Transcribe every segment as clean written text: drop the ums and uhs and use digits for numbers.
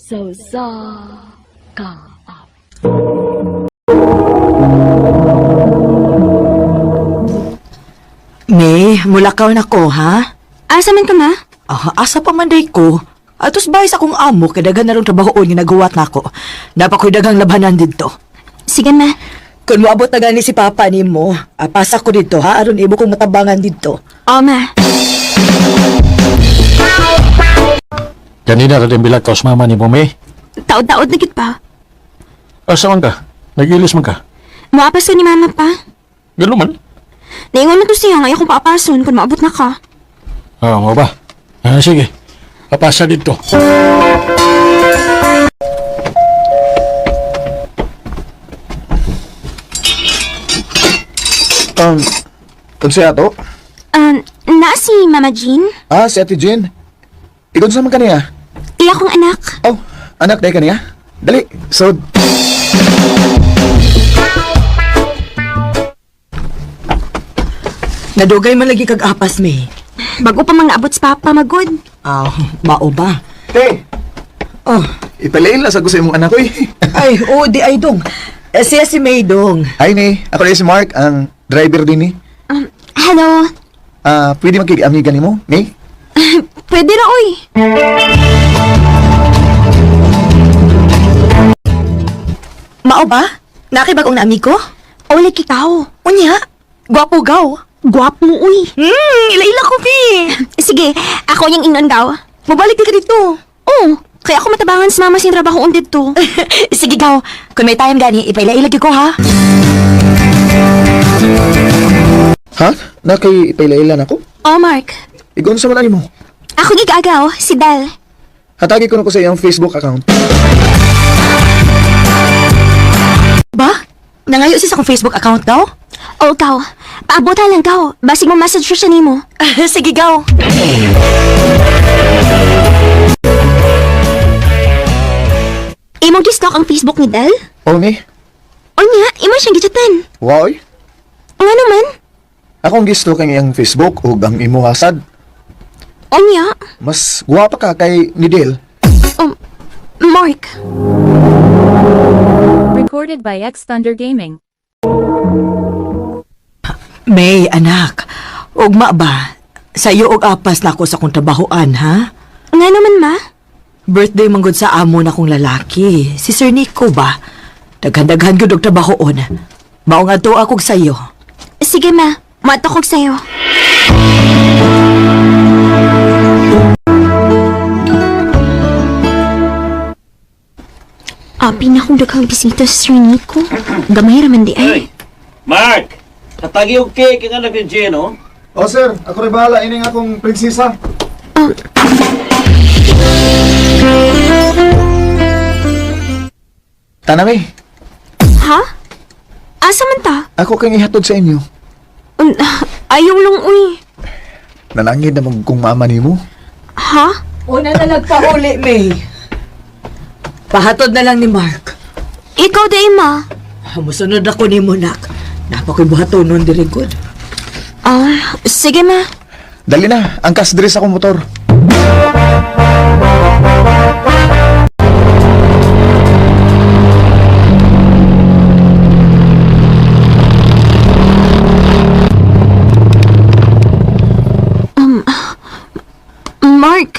So sa ka. May, mulakaw na ko, ha? Asa man ka, ma? Asa pa man day ko. Atos bayis akong amo, kadagan na rin trabahoon yung nagawa na ko. Dapat ko'y dagang labanan dito. Sige, ma. Kung moabot na gani si Papa ni mo, pasa ko dito, ha? Aron ibo kong matabangan dito. Oo, ma. Kanina rin bilag kaos mama ni Bumi. Taod-taod na gid pa. Asa man ka? Nagilis man ka? Muapas ka ni mama pa. Gano'n man? Naingon na to siya, ngayon kong paapason kung maabot na ka. Mo ba? Sige. Papasa dito. Siya to? Na si Mama Jean? Si Ate Jean. Ikon sa man kaniya? Iya kong anak. Oh, anak day kaniya? Dali, so... Nadugay man lagi kag apas, May. Bago pa mga abot sa papa, magod. Mao ba? Te! Oh, Ipalain lang sa gusto imong anak ko eh. ay, di ay dong. Siya si May dong. Hi, May. Ako na si Mark, ang driver din eh. Hello. Pwede magkik-amiga ni mo, May? Pwede na, uy. Mao ba? Nakibagong na amigo? Ulit ikaw. Unya, gwapo gaw. Guwap mo, uy. Ila-ila ko, Pi. Sige, ako yung inon daw. Mabalik ka dito. Oo, kaya ako matabangan sa mama siyang trabaho dito. Sige gaw, kung may time gani, ipaila-ilagi ko, ha? Ha? Nakay ipailan ako? Oh, Mark. Ikon sa man mo? Ako gigagaw, si Dal. Hatagi ko na ko sa iyong Facebook account. Ba? Nangayo siya sa akong Facebook account daw? O, gaw. Paabutan lang, gaw. Basig mo message siya nimo. Sige gaw. Imong gistalk ang Facebook ni Dal? Oh, May? O niya, imong siyang gichatan. Wow, oy. Nga naman. Akong gisto kang iyang Facebook o ang imo hasad. O niya. Mas guwapa ka kay ni Dale. Mark. Recorded by X Thunder Gaming. May, anak. Ugma ba? Sa'yo og apas na ako sa kong trabahoan, ha? Nga naman, ma. Birthday manggod sa amo na kong lalaki. Si Sir Nico ba? Daghan-daghan ko og trabahoon. Mao nga to akog sa'yo. Sige, ma. Matakog sa'yo. Pinakong daghang bisita sa Sir Nico. Gamay raman di ay. Mark! Katagi yung cake yung anak ni Jen, oh. Oh, sir. Ako rin bahala. Ining akong prinsesa. Tanami, Ha? Asa man ta? ako kang ihatod sa inyo. Ayaw lang, uy. Nanangin na mong kung mama ni mo. Ha? Una na nagpahuli, May. Pahatod na lang ni Mark. Ikaw day, ma. Musunod ako ni Monak. Napakoy buhaton nun diri good. Sige, ma. Dali na, angkas diri sa akong motor. Mark,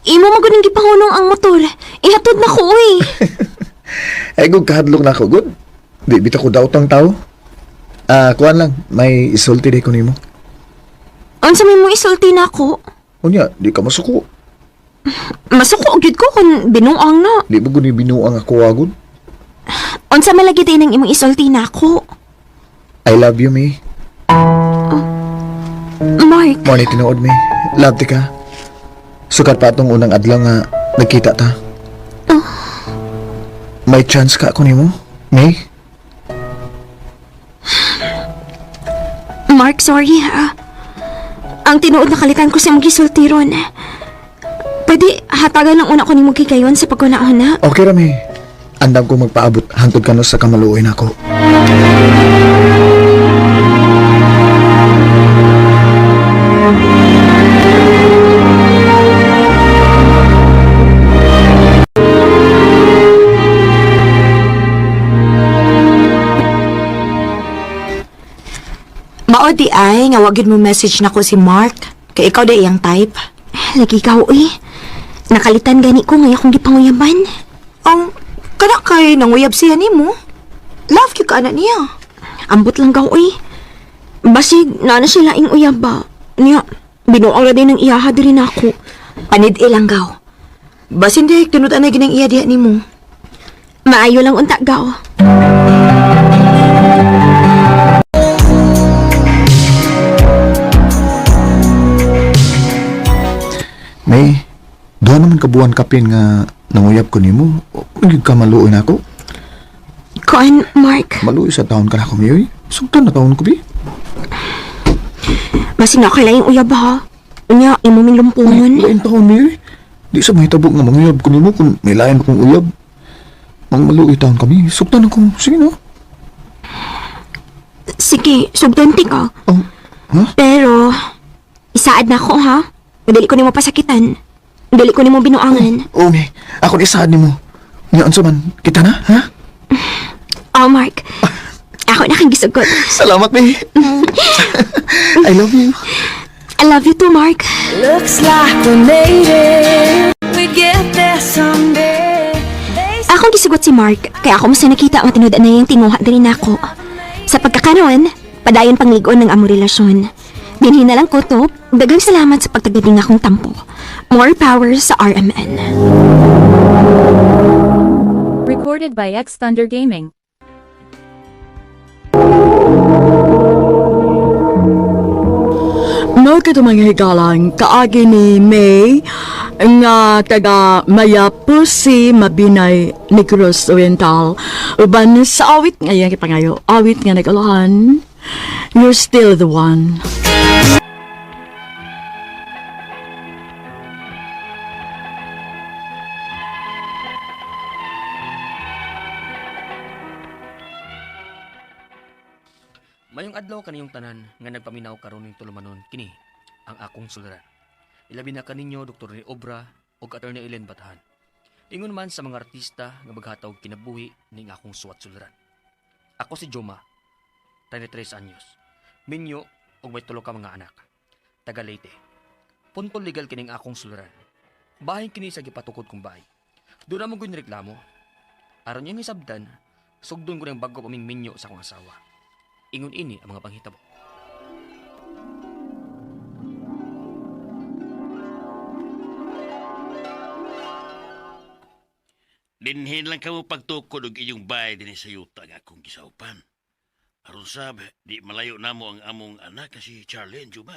imo maguning gipangunong ang motor. Ihatod na ko, uy. Ay, gug kahadlok na ako, good. Di bita ko daw tang tao. Kuan lang, may isulti di ko nimo. Unsa may mo isulti na ako? Unya, di ka masuko. Masuko gyud ko kung binuang na. Di ba guni binuang ako agud? Unsa malagi din ang imong isulti na ako? I love you, May. Mark, Mo ni tinuod, May. Love ti ka. Sukat pa atong unang adlaw nga nagkita ta. May chance ka ako nimo, May? Mark, sorry ha. Ang tinuod na kalitan ko sa imong gisulti ron. Pwede hatagan lang una ko nimo gigayon sa pagkunahon na. Okay ra, May. Andam ko magpaabot hangtod ka no sa kamaluoy nako. Mao di ay, nga wagid mo message na ko si Mark. Kay ikaw di iyang type. Lagi ka, uy. Nakalitan gani ko ngayon akong gipanguyaban. Ang, kana kay nanguyab siya ni mo. Love you ka na niya. Ambot lang ka, uy. Basig, na sila ing uyab ba? Niya, binuang na din ng iyaha din ako. Panid ilang gaw. Basin di, tunutan na ginang iya diha ni mo. Maayo lang unta, gaw. May, doon naman kabuan kapin nga nanguyab ko nimo. Nagig ka maluoy na ako. Kuan, Mark. Maluoy sa taon ka na ako, Mayoy. Sugtan na taon ko, bi. Basig na kailang uyab ha. Niya, imuming lumpungan. Lain taon, Mayoy. Di sa may tabok nga manguyab ko nimo kung may lain akong uyab. Mang maluoy taon kami. Sugtan ako. Sige na. Sige, sugdanti ka. Oh, ha? Pero, isaad na ako ha. Dali ko nimo pasakitan. Dali ko nimo binuangan. Oh, May. Ako ni isaad ni mo. Nga, unsa man. Kita na, ha? Oh, Mark. Ako na kang gisugot. Salamat, May. I love you. I love you too, Mark. Looks like we made it. We get there someday. Akong gisugot si Mark, kaya ako mas nakita ang tinuda na yung tinuha din ako. Sa pagkakaroon, padayon pangligon ng among relasyon. Dinhin na lang ko to, dagang salamat sa pagtagading akong tampo. More power sa RMN. Recorded by X Thunder Gaming. No kita mga higalang kaagi ni May nga taga Mayapo si Mabinay Negros Oriental uban sa awit nga iyang kipangayo awit nga nagalahan You're Still the One. Mayong adlaw kaniyong tanan nga nagpaminaw karon ning tulumanon kini ang akong suliran. Ilabi na kaninyo Dr. ni Obra ug Attorney Ellen Batahan. Ingon man sa mga artista nga maghatag kinabuhi ning akong suwat suliran. Ako si Joma, 33 anyos. Minyo ug may tulo ka mga anak. Taga Leyte. Punto legal kining akong suliran. Bahin kini sa gipatukod kong bahay. Doon na mo gud reklamo. Aron yung hisabdan, sugdon ko ng bago paming minyo sa akong asawa. Ingon ini ang mga panghitabo. Dinhin lang kamo pagtukod og inyong bahay din sa yuta nga akong gisaupan. Aron sab, di malayo namo ang among anak kasi Charlie and Juma.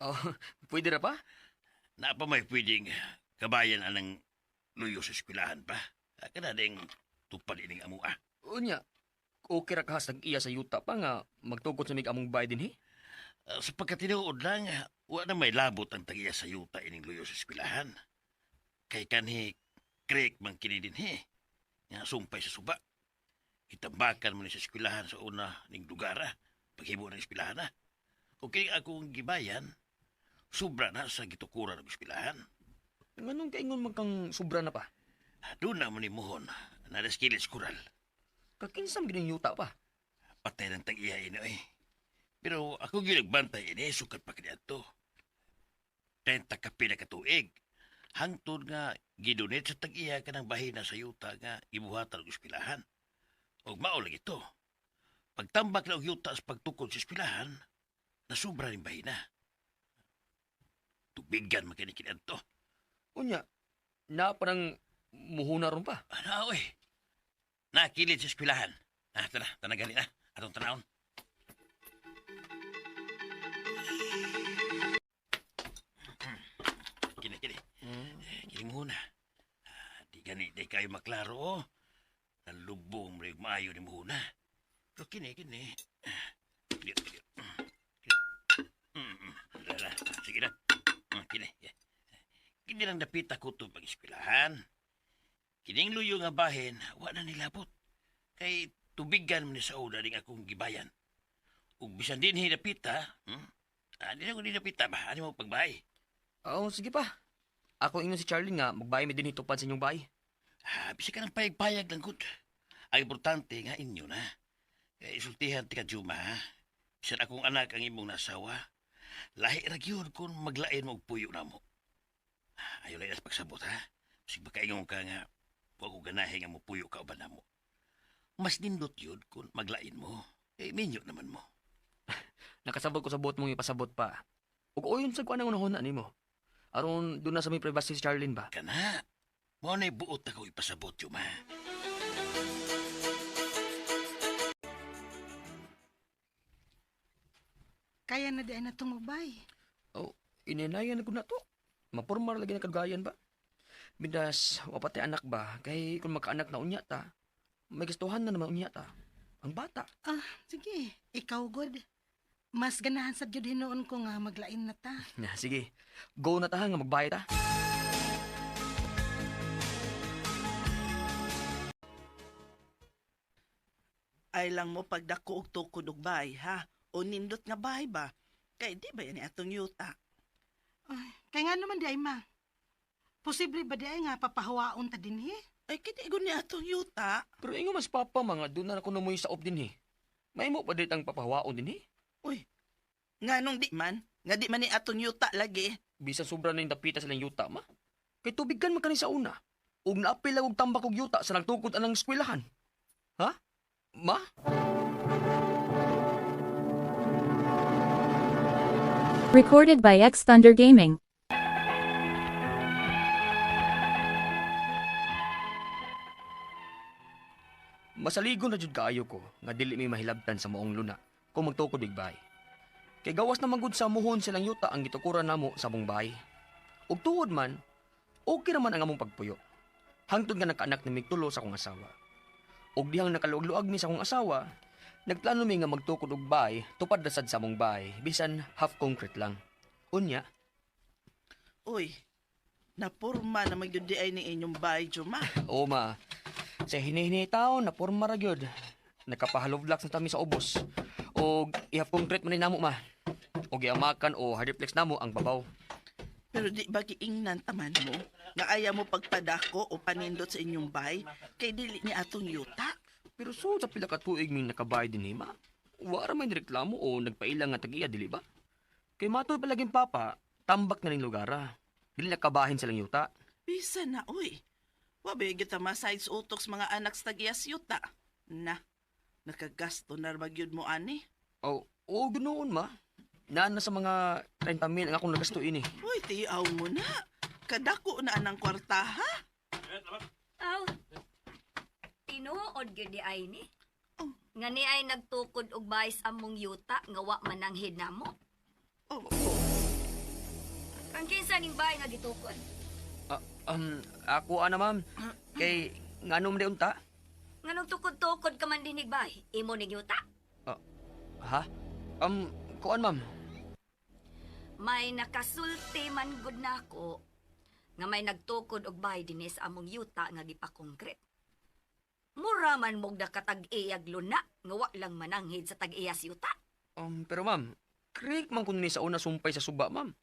Oh, pwede ra pa? Napa may pwedeng kabayan anang luyo sa eskwelahan pa. Kada ding tupad ining amua. Unya, okay ra kahas iya sa yuta pa nga magtukod sa mig among bahay din Sa pagkatinuod lang, wa na may labot ang tagiya sa yuta ining luyo sa eskwelahan. Kay kanhi Craig man kini din nga sumpay sa suba. Itambakan mo ni sa eskwelahan sa una ning lugara, paghibo ng eskwelahan na. O kini akong gibayan, sobra na sa gitukuran ng eskwelahan. Nganong kaingon man kang sobra na pa? Doon na mo ni Mohon, na naskilis kural. Kakinsam gining yuta pa. Patay ng tag-iya ini eh. Pero ako ginagbantay ini, sukat pa kanya to. 30 ka pinakatuig. Hangtod nga gidunit sa tag-iya ka ng bahina sa yuta nga ibuhatan ng eskwelahan. O maulag ito. Pagtambak na og yuta sa pagtukod sa eskwelahan, nasubra rin bahina. Tubigan makinikinan to. Unya, na parang muhuna ron pa. Ano eh? Nakilid sa eskwelahan. Tara, tanagali na. Atong tanawon. Kini. Kini muna. Di gani, di kayo maklaro, oh. Nalubong mo yung maayo ni muna. Pero kini. Sige na. Kini. Kini lang dapita ko ito pag-eskwelahan. Kining luyo nga bahin, wala na nilabot. Kay tubigan mo ni sa una ning akong gibayan. Ug bisan din hinapita, di na ko dinapita ba? Ano mo pagbahay? Oo, sige pa. Ako ingon si Charlie nga magbahay mi din hitupad sa inyong bahay. Bisa ka ng payag-payag lang, good. Ang importante nga inyo na. Kaya isultihan ti ka Juma, ha? Siya akong anak ang imong nasawa. Lahi ra gyud kung maglain mo og puyo namo. Ayaw lang sa pagsabot ha. Sig makaingon ka nga wa ko ganahe nga mo puyo ka uban namo. Mas nindot yun kung maglain mo. Minyo naman mo. Nakasabot ko sa buot mong ipasabot pa. Ug oyon sa kuan ang unahon nimo. Aron doon na sa may privacy si Charlene ba? Kana. Mo na buot ako ipasabot yun ma. Kaya na di ay natungubay. Oh, ininayan ko na to. Mapurmar lagi na kadugayan ba? Bindas, wapati anak ba? Kay kung magkaanak na unya ta, may gustuhan na naman unya ta. Ang bata. Ah, sige. Ikaw, God. Mas ganahan sa Diyod hinoon ko nga maglain na ta. Na, sige. Go na ta nga magbayad ta. Ay lang mo pagdako og tukod og bahay, ha? O nindot nga bahay ba? Kay di ba yan atong yuta? Ay, kaya nga naman di ay ma. Posible ba di ay nga papahawaon ta din he? Ay kitigon ni atong yuta. Pero ingo mas papa mga doon na ako namoy sa op din May mo pa dit ang papahawaon din Uy, nga nung di man, nga di man ni atong yuta lagi. Bisan sobra na yung dapita silang yuta ma. Kay tubigan man kani sa una. Ug naapil lang og tambak og yuta sa nagtukod anang eskwelahan. Ha? Ma? Recorded by X Thunder Gaming. Masaligon na jud kaayo ko nga dili may mahilabtan sa maong luna kung magtukod igbay. Kay gawas na manggod sa muhon silang yuta ang gitukuran namo sa among bahay. Ug tuod man, okay naman ang among pagpuyo. Hangtod nga nakaanak ni migtulo sa akong asawa. Ug dihang nakaluag-luag mi sa akong asawa, nagplano mi nga magtukod og bahay tupad na sad sa among bahay bisan half concrete lang. Unya, Uy, napurma na magyudi ay ni inyong bahay, Juma. o ma, sa hinihinay taon na porma ra gyud. Nakapahalovlak na tami sa ubos. O i-half concrete man ni namo ma. O giamakan o hardiplex namo ang babaw. Pero di ba giingnan taman mo? Nga ayaw mo pagpadako o panindot sa inyong bahay kay dili ni atong yuta? Pero so sa pila ka tuig ming nakabay din ma. Wara may nireklamo o nagpailang nga tagiya dili ba? Kay matoy palaging papa, tambak na ning lugara. Dili nakabahin silang yuta. Bisa na, uy. Wabi kita masides utok sa mga anak sa tagiyas yuta. Na, nakagasto na magyud mo ani. O ganoon ma. Naan na sa mga 30,000 ang akong nagastuin Uy, tiyaw mo na. Kadako na anang kwarta, ha? Aw, tinuod gyud di ay ni. Oh. Nga ni ay nagtukod og bahay sa among yuta nga wa man ang hinamo. Oh, Ang kinsa ning bahay nga gitukod? Ako ana ma'am. Kay nganom di unta? Nganong tukod-tukod ka man dinig bahay? Imo ning yuta? Ha? Kuan ma'am. May nakasulti man gud nako nga may nagtukod og bahay dinhi sa among yuta nga gipakongkret. Mura man mog nakatag-iyag luna nga wa lang mananghid sa tag-iyas yuta. Pero ma'am, creek man kun ni sa una sumpay sa suba ma'am.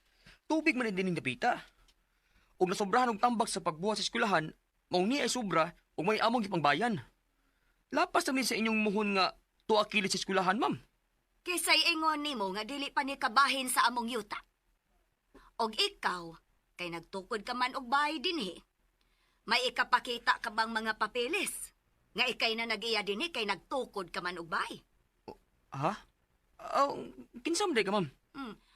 Tubig man din ning dapita. Ug nasobrahan og tambak sa pagbuhat sa eskwelahan, mao ni ay sobra ug may among gipangbayan. Lapas namin sa inyong muhon nga 2 kilos sa eskwelahan ma'am. Kisay ingon nimo nga dili pa ni kabahin sa among yuta. Og ikaw, kay nagtukod ka man og bahay dinhi. May ikapakita ka bang mga papeles? Nga ikay na nag-iya dinhi kay nagtukod ka man og bahay. Ha? Kinsam day ka ma'am?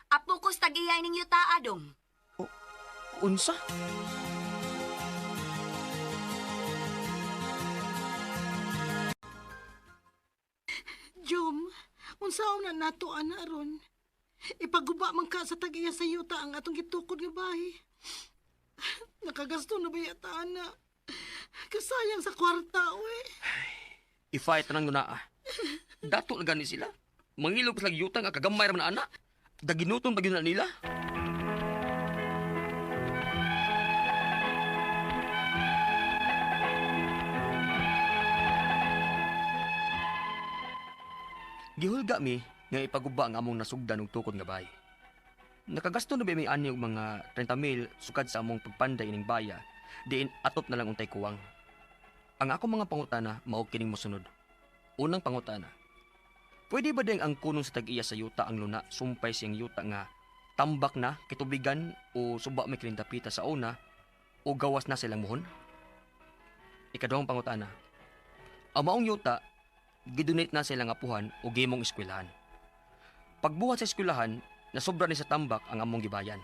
Apo ko sa tag-iyay ning yuta adong. Unsa? Jom, unsaon na nato ana ron? Ipaguba man ka sa tag-iya sa yuta ang atong gitukod nga bahay. Nakagasto na ba yata ana? Kasayang sa kwarta, we. I-fight na nang dunaa. Dato na gani sila. Mangilog sa yuta nga kagamay ra man na anak. Daginutong bagyo na nila. Gihulga mi nga ipaguba ang among nasugdan og tukod nga bahay. Nakagasto na ba may ani og mga 30,000 sukad sa among pagpanday ining baya, diin atop na lang untay kuwang. Ang ako mga pangutana mao kining mosunod. Unang pangutana. Pwede ba ding ang kunong sa tag-iya sa yuta ang luna sumpay siyang yuta nga tambak na, kitubigan o suba may kilintapita sa una o gawas na silang muhon? Ikaduhang pangutana. Ang maong yuta, gidonate na silang apuhan o gimong eskwelahan. Pagbuhat sa eskwelahan, nasobra ni sa tambak ang among gibayan.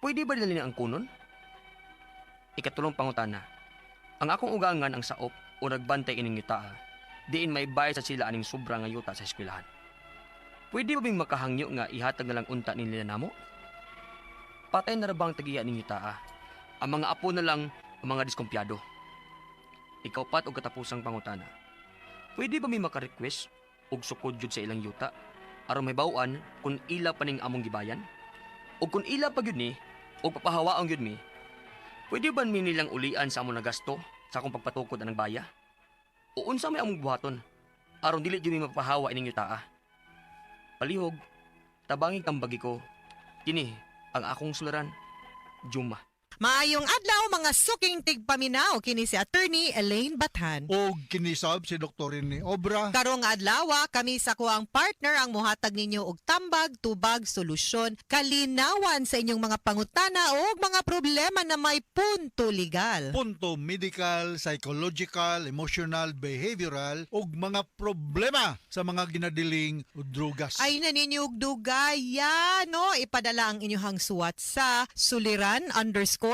Pwede ba nila ang kunon? Ikatulong pangutana. Ang akong ugangan ang saop o nagbantay ining yuta, diin may bayad sa sila aning sobra nga yuta sa eskwelahan. Pwede ba bing makahangyo nga ihatag na lang unta nila namo? Patay na rabang tagiya ning yuta. Ang mga apo na lang ang mga diskumpyado. Ikaw pat og katapusang pangutana. Pwede ba may maka-request og sukod jud sa ilang yuta aron may bawaan kung ila pa ning among gibayan? O kung ila pa gyud ni o papahawaon gyud mi, pwede ba mi nilang ulian sa among nagasto sa akong pagpatukod anang baya? O unsa may among buhaton aron dili gyud mi mapahawa ining yuta? Palihog, tabangi kang bagi ko. Kini ang akong sularan, Juma. Maayong adlaw mga suking tigpaminaw kini si Attorney Elaine Bathan. O kinisab si Dr. Rene Obra. Karong adlaw kami sa kuang partner ang muhatag ninyo og tambag, tubag, solusyon, kalinawan sa inyong mga pangutana o mga problema na may punto legal. Punto medical, psychological, emotional, behavioral ug mga problema sa mga ginadiling drugas. Ay naninyog dugaya, no? Ipadala ang inyong suwat sa suliran_612@yahoo.com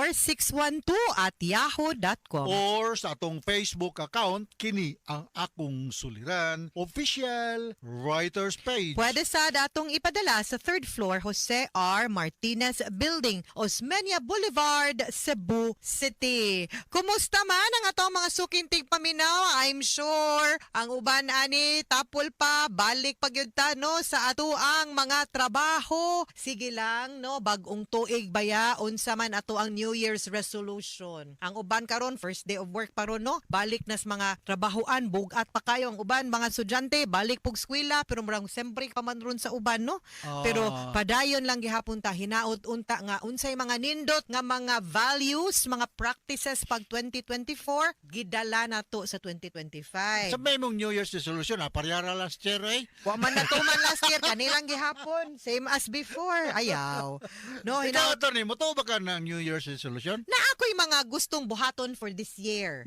or sa atong Facebook account kini ang akong suliran official writers page. Pwede sa datong ipadala sa 3rd floor Jose R. Martinez Building, Osmeña Boulevard, Cebu City. Kumusta man ang atong mga suking tigpaminaw? I'm sure ang uban ani tapol pa balik pagyud no sa ato ang mga trabaho. Sige lang no, bag-ong tuig baya unsa man ato ang New Year's resolution. Ang uban karon first day of work paron no, balik nas mga trabahoan, bugat pa kayo ang uban mga estudyante, balik pug eskwela pero murang siyempre pa man ron sa uban no. Pero padayon lang gihapon ta hinaot unta nga unsay mga nindot nga mga values, mga practices pag 2024 gidala nato sa 2025. Sa may mong New Year's resolution parehara last year eh. Wa man natuman last year kanilang gihapon, same as before. Ayaw. No, Ikaw, Tony, mo to ba ka ng New Year's resolution? Na ako'y mga gustong buhaton for this year.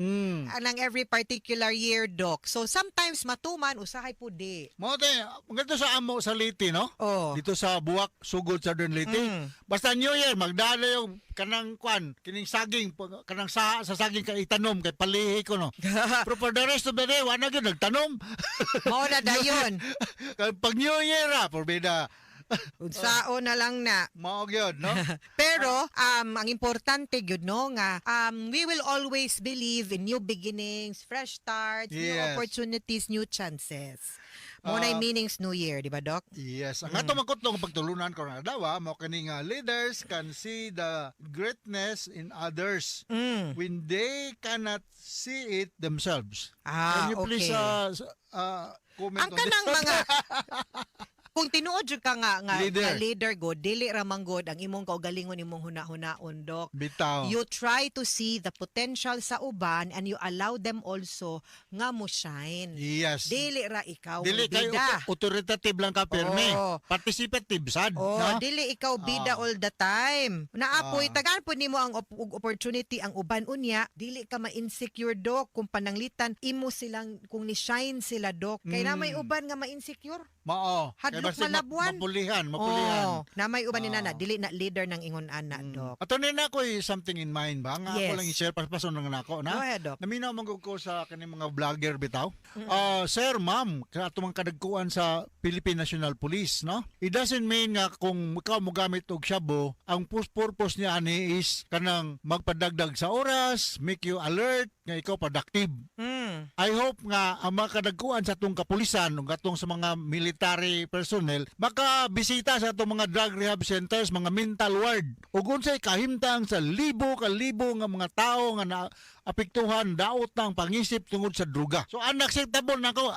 Anang every particular year, Doc. So sometimes matuman, usahay po di. Mote, maganda sa amo sa Leyte, no? Oh. Dito sa Buwak, Sugod, Southern Leyte. Basta New Year, magdala yung kanang kining saging, kanang sa saging kay itanom, kay palihi ko, no? Pero for the rest of the day, wala yun, nagtanom. Mao na dayon. Pag New Year, porbida. Unsao na lang na. Mao gyud, no? Pero ang importante gyud no nga we will always believe in new beginnings, fresh starts, new opportunities, new chances. Mo na meanings New Year, di ba, Doc? Yes. Ang ato magkutlong pagtulunan ko na daw, mo kani nga leaders can see the greatness in others when they cannot see it themselves. Can you please comment ang kanang mga kung tinuod jud ka nga leader god, dili ra man god ang imong kaugalingon imong huna-hunaon, Doc. Bitaw. You try to see the potential sa uban and you allow them also nga mo shine. Yes. Dili ra ikaw dili bida. Dili kayo authoritative lang ka perme. Participative sad. No? Dili ikaw bida all the time. Naapoy tagaan po nimo ang opportunity ang uban unya, dili ka ma-insecure, Doc, kung pananglitan imo silang kung ni shine sila, Doc. Kay na may uban nga ma-insecure. Mao. Hadlok malabuan. Mapulihan. Na may uban ni nana, dili na leader ng ingon ana, Doc. Ato nina ko something in mind ba? Nga ako lang i-share pason ng nako na. Go ahead, Doc. Naminaw magug ko sa kaning mga vlogger bitaw. Sir, ma'am, ato mang kadagkuan sa Philippine National Police, no? It doesn't mean nga kung ikaw mo gamit og shabu, ang purpose niya ani is kanang magpadagdag sa oras, make you alert, nga ikaw productive. I hope nga ang mga kadagkuan sa atong kapulisan ug atong sa mga military personnel makabisita sa atong mga drug rehab centers, mga mental ward ug unsay kahimtang sa libo ka libo nga mga tao nga apektuhan daot ng pangisip tungod sa druga. So unacceptable nako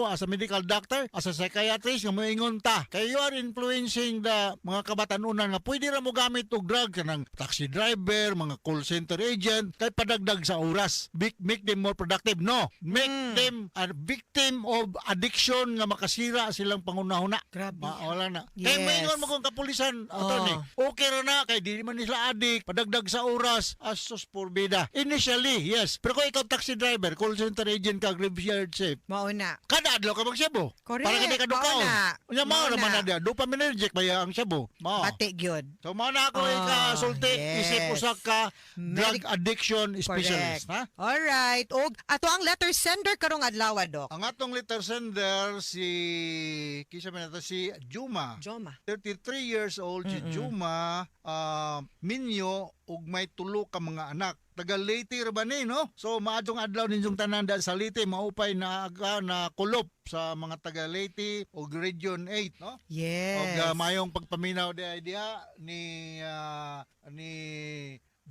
as a medical doctor, as a psychiatrist nga moingon ta kay you are influencing the mga kabatanunan nga pwede ra mo gamit og drug kanang taxi driver, mga call center agent kay padagdag sa oras. Make them more productive. No, make them a victim of addiction nga makasira silang pangunahuna. Grabe. Wala na. Yes. Kay moingon mo kung kapulisan attorney. Okay ra na kay di man nila addict, padagdag sa oras, asos porbida. Initially, yes. Pero kung ikaw taxi driver, call center agent ka, graveyard shift, Mauna. kada adlaw ka magsabo. Correct. Para kini ka dukaon. Mauna. Unya mao Mauna. naman na dia, dopaminergic baya ang sabo. Mao. Pati gyud. So mao na ako ikasulti, yes. isip usa ka drug addiction specialist, ha? Alright. Og ato ang letter sender karong adlaw, Dok. Ang atong letter sender si si Juma. 33 years old si Juma, minyo ug may tulo ka mga anak. Taga Leyte ra ba ni, no? So maadtong adlaw ninyong tanan da sa Leyte maupay na kulop sa mga taga Leyte ug Region 8, no? Yes. Og mayong pagpaminaw diha ni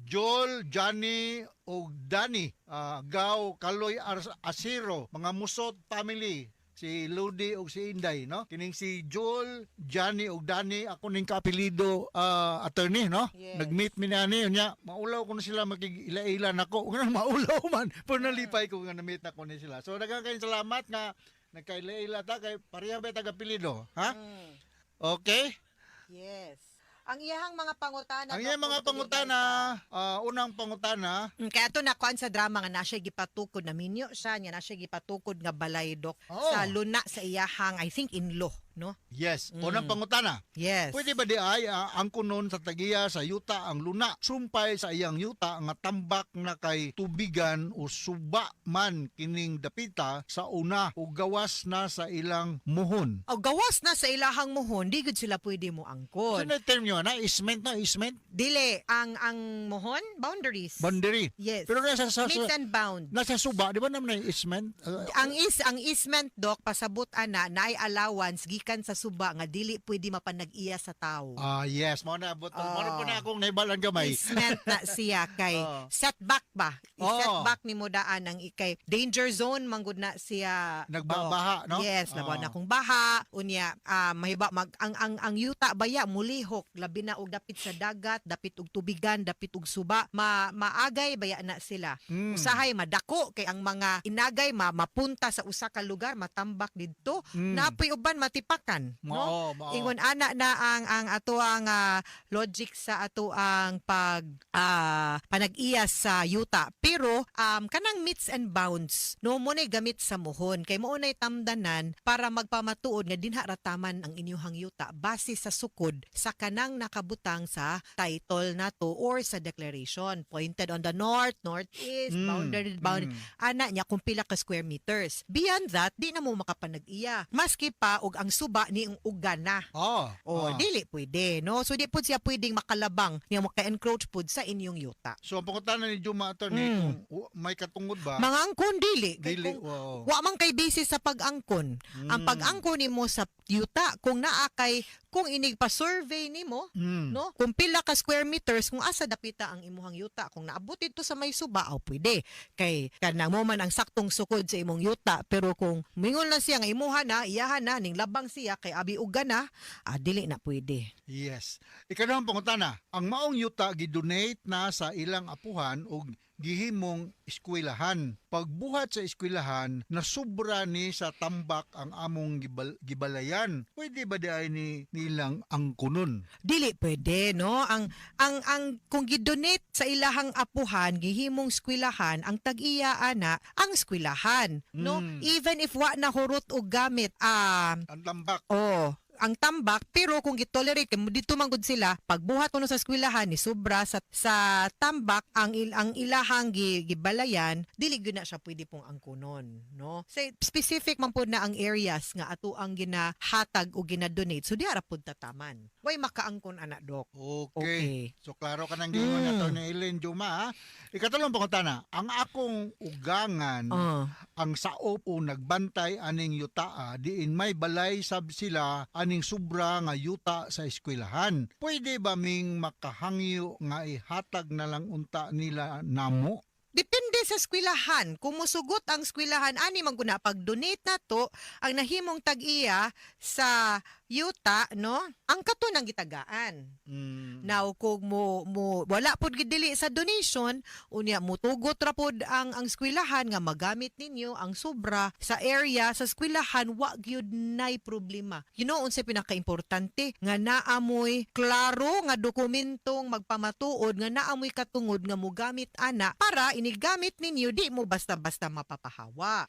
Joel, Johnny ug Danny, Gaw, Kaloy, Asiro, mga Musot family, si Ludi ug si Inday, no? Kining si Joel, Johnny ug Danny, ako ning kaapelido attorney, no? Yes. Nag-meet mi nani unya, maulaw ko na sila makig-ila nako. Ug maulaw man, pero nalipay ko nga na-meet na ko ni sila. So daghang kay salamat nga nagkaila-ila ta kay pareha ba taga-apelido, ha? Okay? Yes. Ang iyahang mga pangutana. Ang iyang mga pangutana, unang pangutana. Kaya ito nakuan sa drama nga nasya gipatukod na minyo siya, nga nasya gipatukod nga balay, Dok, sa luna sa iyahang, I think, in-law, no? Yes, unang pangutana. Yes. Pwede ba di ay ang kunon sa tagiya sa yuta ang luna sumpay sa iyang yuta nga tambak na kay tubigan o suba man kining dapita sa una o gawas na sa ilang muhon. O gawas na sa ilahang muhon, di gud sila pwede mo angkon. Sino term nyo na? Easement na? Easement? Dili, ang muhon, boundaries. Boundary. Yes. Pero nasa Meets and bound. Nasa suba, di ba naman na easement? Ang easement, Dok, pasabot ana naay allowance gikan sa suba nga dili pwede mapanag-iya sa tao. Yes, mo na abot. Mo na po na akong naibalan gamay. Easement na siya kay setback ba? I-setback ni mo daan ang ikay danger zone manggod na siya. Nagbaha, no? Yes, labaw na kung baha unya mahiba ang yuta baya mulihok labi na og dapit sa dagat, dapit og tubigan, dapit og suba, maagay baya na sila. Usahay madako kay ang mga inagay mapunta sa usa ka lugar, matambak didto, napoy uban matipakan, no? Ingon ana na ang ato ang logic sa ato ang panag-iya sa yuta. Pero kanang meets and bounds, no mo nay gamit sa muhon kay mo nay tamdanan para magpamatuod nga dinha rataman ang inyuhang yuta base sa sukod sa kanang nakabutang sa title nato or sa declaration. Pointed on the north, northeast, bounded ana nya kung pila ka square meters. Beyond that, di na mo makapanag-iya. Maski pa og ang suba ni ang ugan na. Dili pwede, no? So di pud siya pwedeng makalabang niya maka-encroach pud sa inyong yuta. So ang pangutana ni Juma attorney kung may katungod ba? Mga angkon dili. Dili. Wa man kay basis sa pag-angkon. Ang pag-angkon nimo sa yuta kung naa kay kung inig pa survey nimo, no? Kung pila ka square meters kung asa dapita ang imuhang yuta, kung naabot ito sa may suba, pwede. Kay kanang mo man ang saktong sukod sa imong yuta, pero kung mingon na siya nga imuha na, iyahan na ning labang siya kay abi uga na, dili na pwede. Yes. Ikaduhang pangutana, ang maong yuta gidonate na sa ilang apuhan og gihimong eskwelahan. Pagbuhat sa eskwelahan, nasubra ni sa tambak ang among gibalayan. Pwede ba di ay nilang ang kunon? Dili pwede, no? Ang kung gidonate sa ilahang apuhan, gihimong eskwelahan, ang tag-iya ana ang eskwelahan, no? Even if wa na hurot og gamit ang tambak. Ang tambak, pero kung gitolerate dito manggod sila, pagbuhat kuno sa eskwelahan ni sobra sa tambak ang ilahang gibalayan, dili gyud na siya pwede pong angkunon, no? Say specific man pud na ang areas nga ato ang ginahatag o ginadonate, so di ara pud tataman. Way makaangkon ana, Dok. Okay. So klaro ka nang gingon nato ni Ellen Juma, ha? Ikatulong pangutana, ang akong ugangan ang saop o nagbantay aning yutaa diin may balay sab sila aning sobra nga yuta sa eskwelahan. Pwede ba ming makahangyo nga ihatag na lang unta nila namo? Depende sa eskwelahan, kung musugot ang eskwelahan, ani maguna pag-donate na to, ang nahimong tag-iya sa yuta, no? Ang kato ng gitagaan. Now, kung wala pod gidili sa donation, unya mutugot ra pod ang eskwelahan nga magamit ninyo ang sobra sa area sa eskwelahan, wa gyud nay problema. You know, unsay pinaka-importante nga naamoy klaro nga dokumentong magpamatuod nga naamoy katungod nga mogamit ana para inigamit ninyo di mo basta-basta mapapahawa.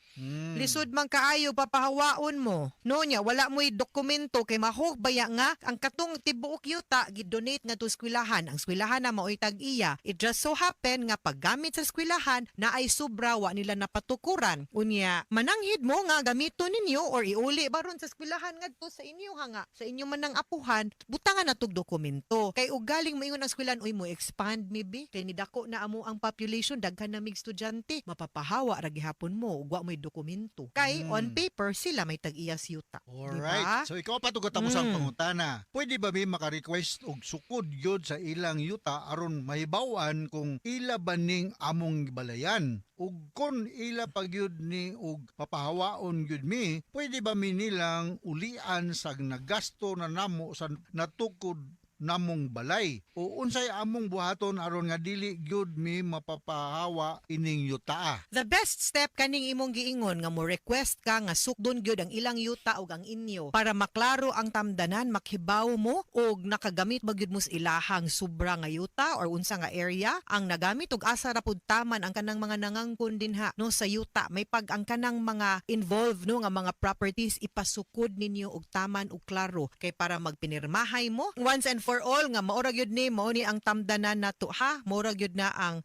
Lisod man kaayo papahawaon mo. No nya wala mo'y dokumento kay mahog baya nga ang katong tibuok yuta gidonate nga to eskwelahan. Ang eskwelahan na maoy tag-iya. It just so happen nga paggamit sa eskwelahan na ay sobra wa nila napatukuran. Unya mananghid mo nga gamito ninyo or iuli baron sa eskwelahan ngadto sa inyo nga sa inyo man ang apuhan butangan na tog dokumento. Kay ugaling moingon ang eskwelahan uy mo expand maybe kay nidako na amo ang population daghan na mig estudyante mapapahawa ra gihapon mo ug wa mo'y dokumento. Kay on paper sila may tag-iyas yuta. Alright. Diba? So ikaw patugot mo ang pangutana. Pwede ba mi maka-request og sukod gyud sa ilang yuta aron mahibaw-an kung ila ba ning among balayan? Ug kon ila pagyud ni og papahawaon gyud mi, pwede ba mi nilang ulian sa nagasto na namo sa natukod namong balay o unsay among buhaton aron nga dili gyud mi mapapahawa ining yuta? The best step kaning imong giingon nga mo request ka nga sukdon gyud ang ilang yuta ug ang inyo para maklaro ang tamdanan, makhibaw mo og nakagamit ba gyud mo sa ilahang sobra nga yuta or unsa nga area ang nagamit ug asa ra pud taman ang kanang mga nangangkon dinha no sa yuta. May pag ang kanang mga involved no nga mga properties ipasukod ninyo og taman ug klaro kay para magpinirmahay mo once and for all nga maura gyud ni mao ni ang tamdanan nato ha, maura gyud na ang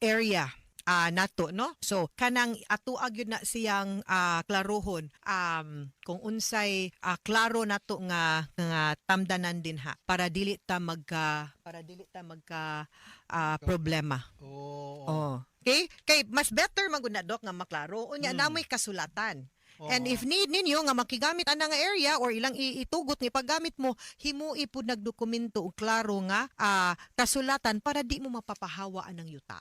area nato no. So kanang ato gyud na siyang klarohon kung unsay klaro nato nga tamdanan din ha para dili ta magka problema. Okay? Kay mas better maguna dok nga maklaro unya namoy kasulatan. And if need ninyo nga makigamit ana nga area or ilang itugot ni paggamit mo, himui pud nagdokumento og klaro nga kasulatan para di mo mapapahawaan ang yuta.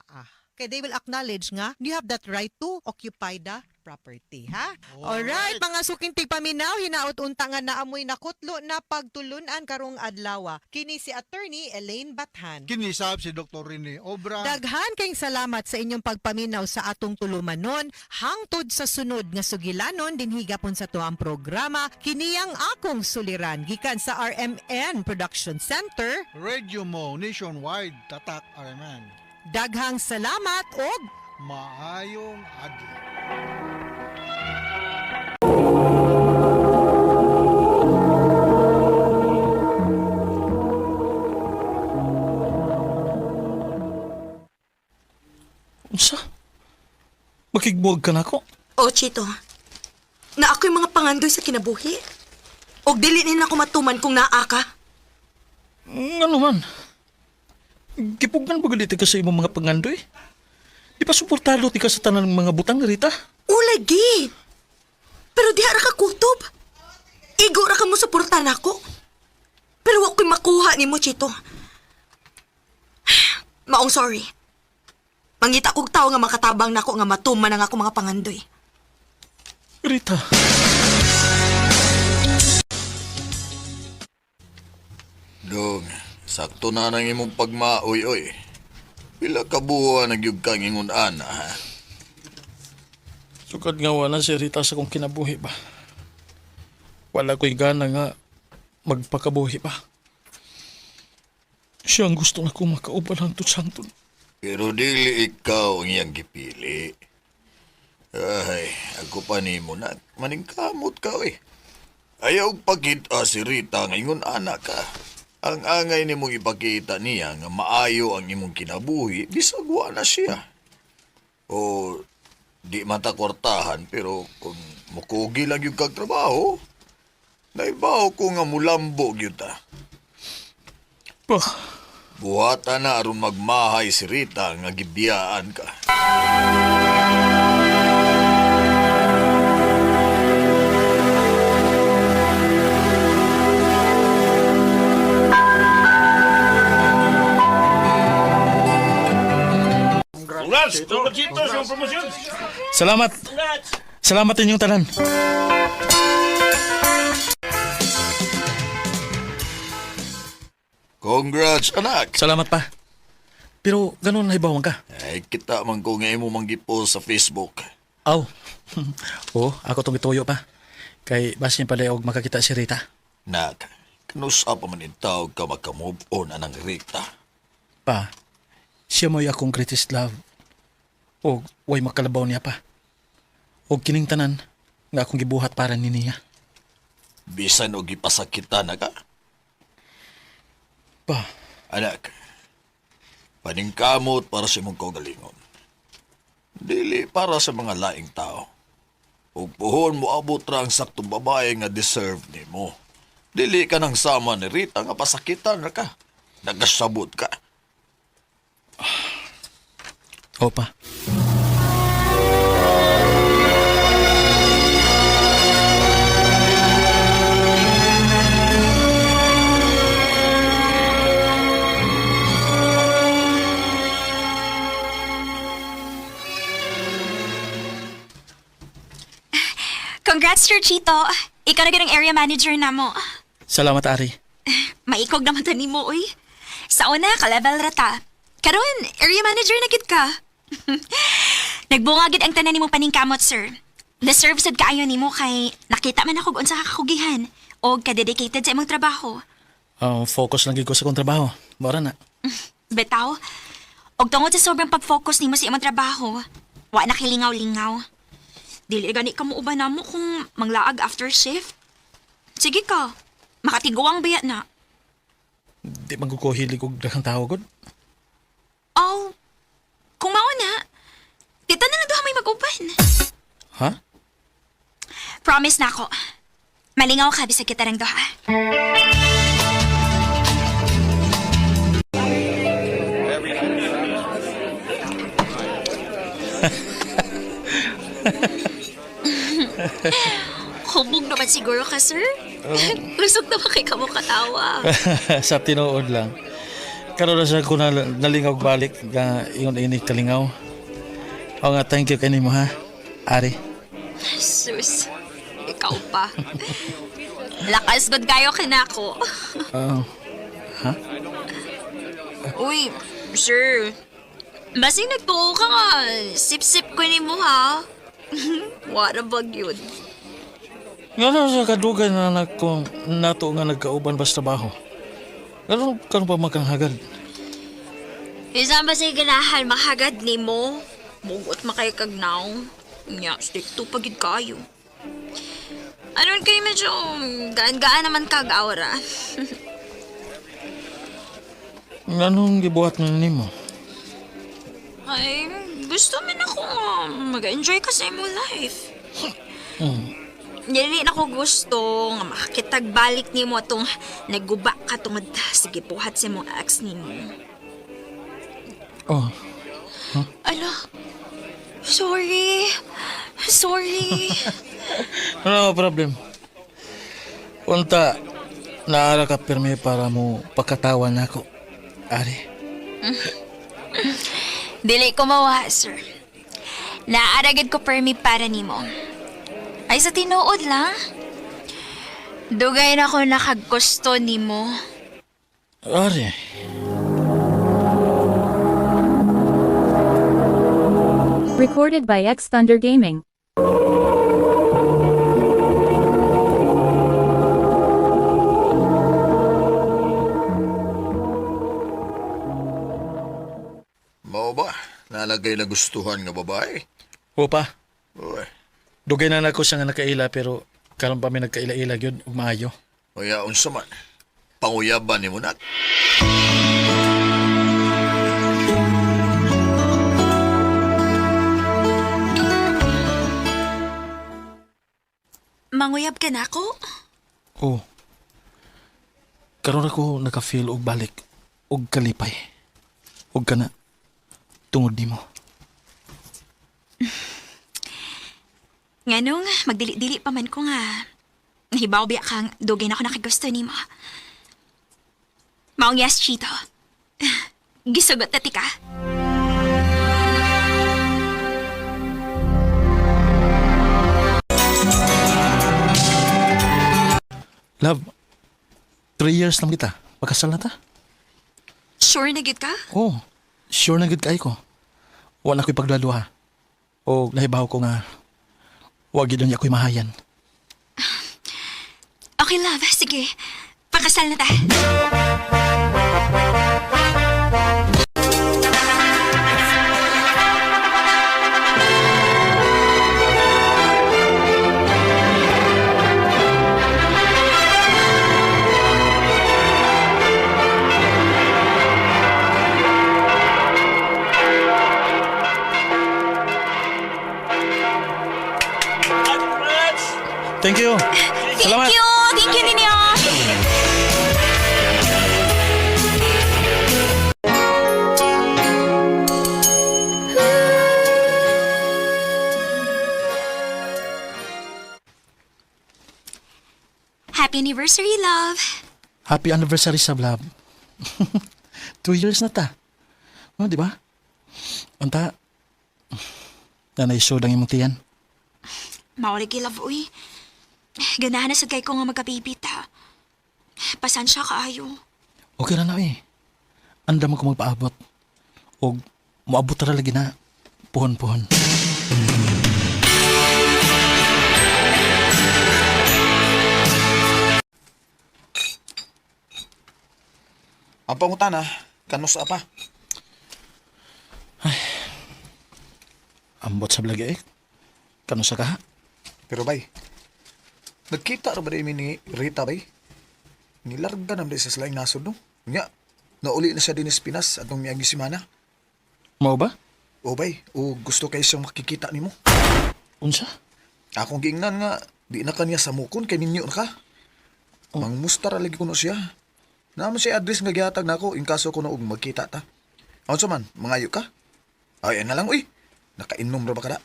Okay, they will acknowledge nga you have that right to occupy the property, ha? Alright, mga sukintig paminaw, hinaot unta nga naamoy nakutlo na pagtulunan karong adlaw. Kini si Attorney Elaine Bathan. Kinisab si Dr. Rene Obra. Daghan kayong salamat sa inyong pagpaminaw sa atong tulumanon. Hangtod sa sunod nga sugilanon din higapon sa tuang programa. Kiniyang akong suliran gikan sa RMN Production Center. Radio mo nationwide tatak RMN. Daghang salamat og maayong adlaw. Unsa? Makigbuwag ka na ko? O, Chito. Na ako'y mga pangandoy sa kinabuhi. Og dili nila ako matuman kung naa ka. Ano man? Gipugnan ba galiti ka sa imong mga pangandoy? Di pa suportado ti ka sa tanan ng mga butang, Rita? Ulagi! Pero diha ra ka kutob. Igo ra ka mo suportan ako. Pero ako'y makuha ni mo, Chito. Maong sorry. Mangita kong tao nga makatabang nako nga matuman ang ako mga pangandoy. Rita. Dong, sakto na nang imong pagmaoy, oy. Pila ka buwan nagyug kang ingon ana, ha? Sukad nga wala si Rita sa kong kinabuhi ba? Wala ko'y gana nga magpakabuhi ba? Siya ang gusto na kong makauban ang tutsangton. Pero dili ikaw ang iyang gipili. Ay, ako pa ni mo na. Maningkamot ka, oy. Ayaw pagkita si Rita nga ingon anak ka. Ang angay ni mong ipakita niya nga maayo ang imong kinabuhi, bisag wa na siya. O di matakwartahan, pero kung mukugi lang yung kagtrabaho, naibaw ko nga mulambo yun ta. Buhata na aron magmahay si Rita nga gibiyaan ka. Congrats yung promosyon. Salamat. Salamat inyong tanan. Congrats, anak. Salamat pa. Pero ganun naibawan ka. Ay, kita man ko ngayon mo manggipost sa Facebook. Aw. Oo, ako tong ituyo pa. Kay basin pala og makakita si Rita. Nak, kanusa pa man intawag ka makamove on anang Rita. Pa, siya mo'y akong greatest love. O way makalabaw niya pa. O kining tanan nga akong gibuhat para ni niya. Bisan og ipasakita na ka. Pa, anak, paningkamot para sa imong kaugalingon. Dili para sa mga laing tao. Ug puhon mo abot ra ang saktong babae nga deserve nimo. Dili ka nang sama ni Rita nga pasakitan na ka. Nagasabot ka. Opa. Congrats, Sir Chito. Ikaw na ganang area manager na mo. Salamat, Ari. Maikog naman tani mo, uy. Sa una, ka-level rata. Karon, area manager na gid ka. Nagbungagid ang tanan nimo paningkamot, sir. Deserve sad kaayo nimo kay nakita man ako unsa ka kakugihan o ka-dedicated sa imong trabaho. Focus lang gid ko sa kong trabaho. Mora na. Betaw, og tungod sa sobrang pag-focus nimo sa imong trabaho, wa na kilingaw-lingaw. Dili gani ka mo uban namo kung manglaag after shift. Sige ka, makatiguang baya na. Di magkukuhilig og daghang tao gud. Oh, kung mao na, dito na lang doon may mag-uban. Ha? Promise na ako. Malingaw ka bisag kita ng doha. Hubog naman siguro ka, sir. Lusog naman kay kamo katawa. Sa tinuod lang. Karon na siya ko na nalingaw balik nga ingon ini kalingaw. O nga, thank you kanimo ha, Ari. Sus, ikaw pa. Lakas god kayo kinako. Ha? Uy, sir. Basing nagtuo ka nga. Sip-sip ko ni mo ha. Wala bag yun. Nga na sa kadugan na kung nato nga nagkauban bas trabaho. Ano pa makanghagad? Isa ba sa ganahan makagad ni mo? Bugot makay kagnaw. Nya, stick to pagid kayo. Anon kayo medyo gaan-gaan naman kag-aura. Anong gibuhat na nimo? Ay, gusto man ako mag-enjoy ka sa imong life. Dili na ko gusto nga makakitagbalik nimo atong nagguba ka tungod sa gibuhat sa imong ex nimo. Oh. Huh? Ala, sorry. Sorry. No problem. Unta, naara ka pirmi para mo pagkatawan ako, Ari. Dili ko mawa, sir. Naaragad ko permi para nimo. Ay sa tinuod lang. Dugay na ko nakaggusto nimo. Ari. Recorded by X Thunder Gaming. Mao ba? Nalagay na gustuhan nga babae? Opa. Uy. Dugay na nako siya nga nakaila pero karon pa may nagkaila-ila gyud ug maayo. Kaya unsa man? Panguyaban nimo nak? Manguyab ka na ako? Oh. Karon ako naka-feel og balik og kalipay. Og kana tungod nimo. Nganong magdili-dili pa man ko nga. Nahibaw biya kang dugay na ako nakagusto nimo. Maong yes, Chito. Gisugot na ti ka. Love, 3 years lang kita. Pagkasal na ta. Sure na gid ka? Oh, sure na gid kay ko. Wala ko'y paglaluha. O nahibaw ko nga, wag yun niya ko'y mahayan. Okay, love. Sige. Pakasal na ta. Thank you. Salamat. Thank you! Thank you ninyo! Happy anniversary, love! Happy anniversary sa love. 2 years na ta. Oh, di ba? Anta, nanaisod ang imong tiyan. Mauli kay love, uy. Ganahan na sad kay ko nga magkapipit, ha. Pasansya kaayo. Okay na na eh. Andam ko magpaabot. O moabot ra lagi na. Puhon-puhon. Ang pangutana, kanus apa? Ambot sa blagi eh. Kano sa kaha? Pero bay, nagkita ra ba rin ni Rita bay? Nilarga naman sa selaing nasod no? Nga, nauli na siya din sa Pinas at nung miyagi simana. Mau ba? O bay, o gusto kayo siyang makikita ni mo. Unsa? Akong giingnan nga, di na kanya samukon kay ninyo na ka. Mangmustar lagi ko no siya. Naman siya address nga gihatag na ako in kaso ko na og magkita ta. Ano man, mangayo ka? Ay, na lang, uy. Nakainom ra ba ka na?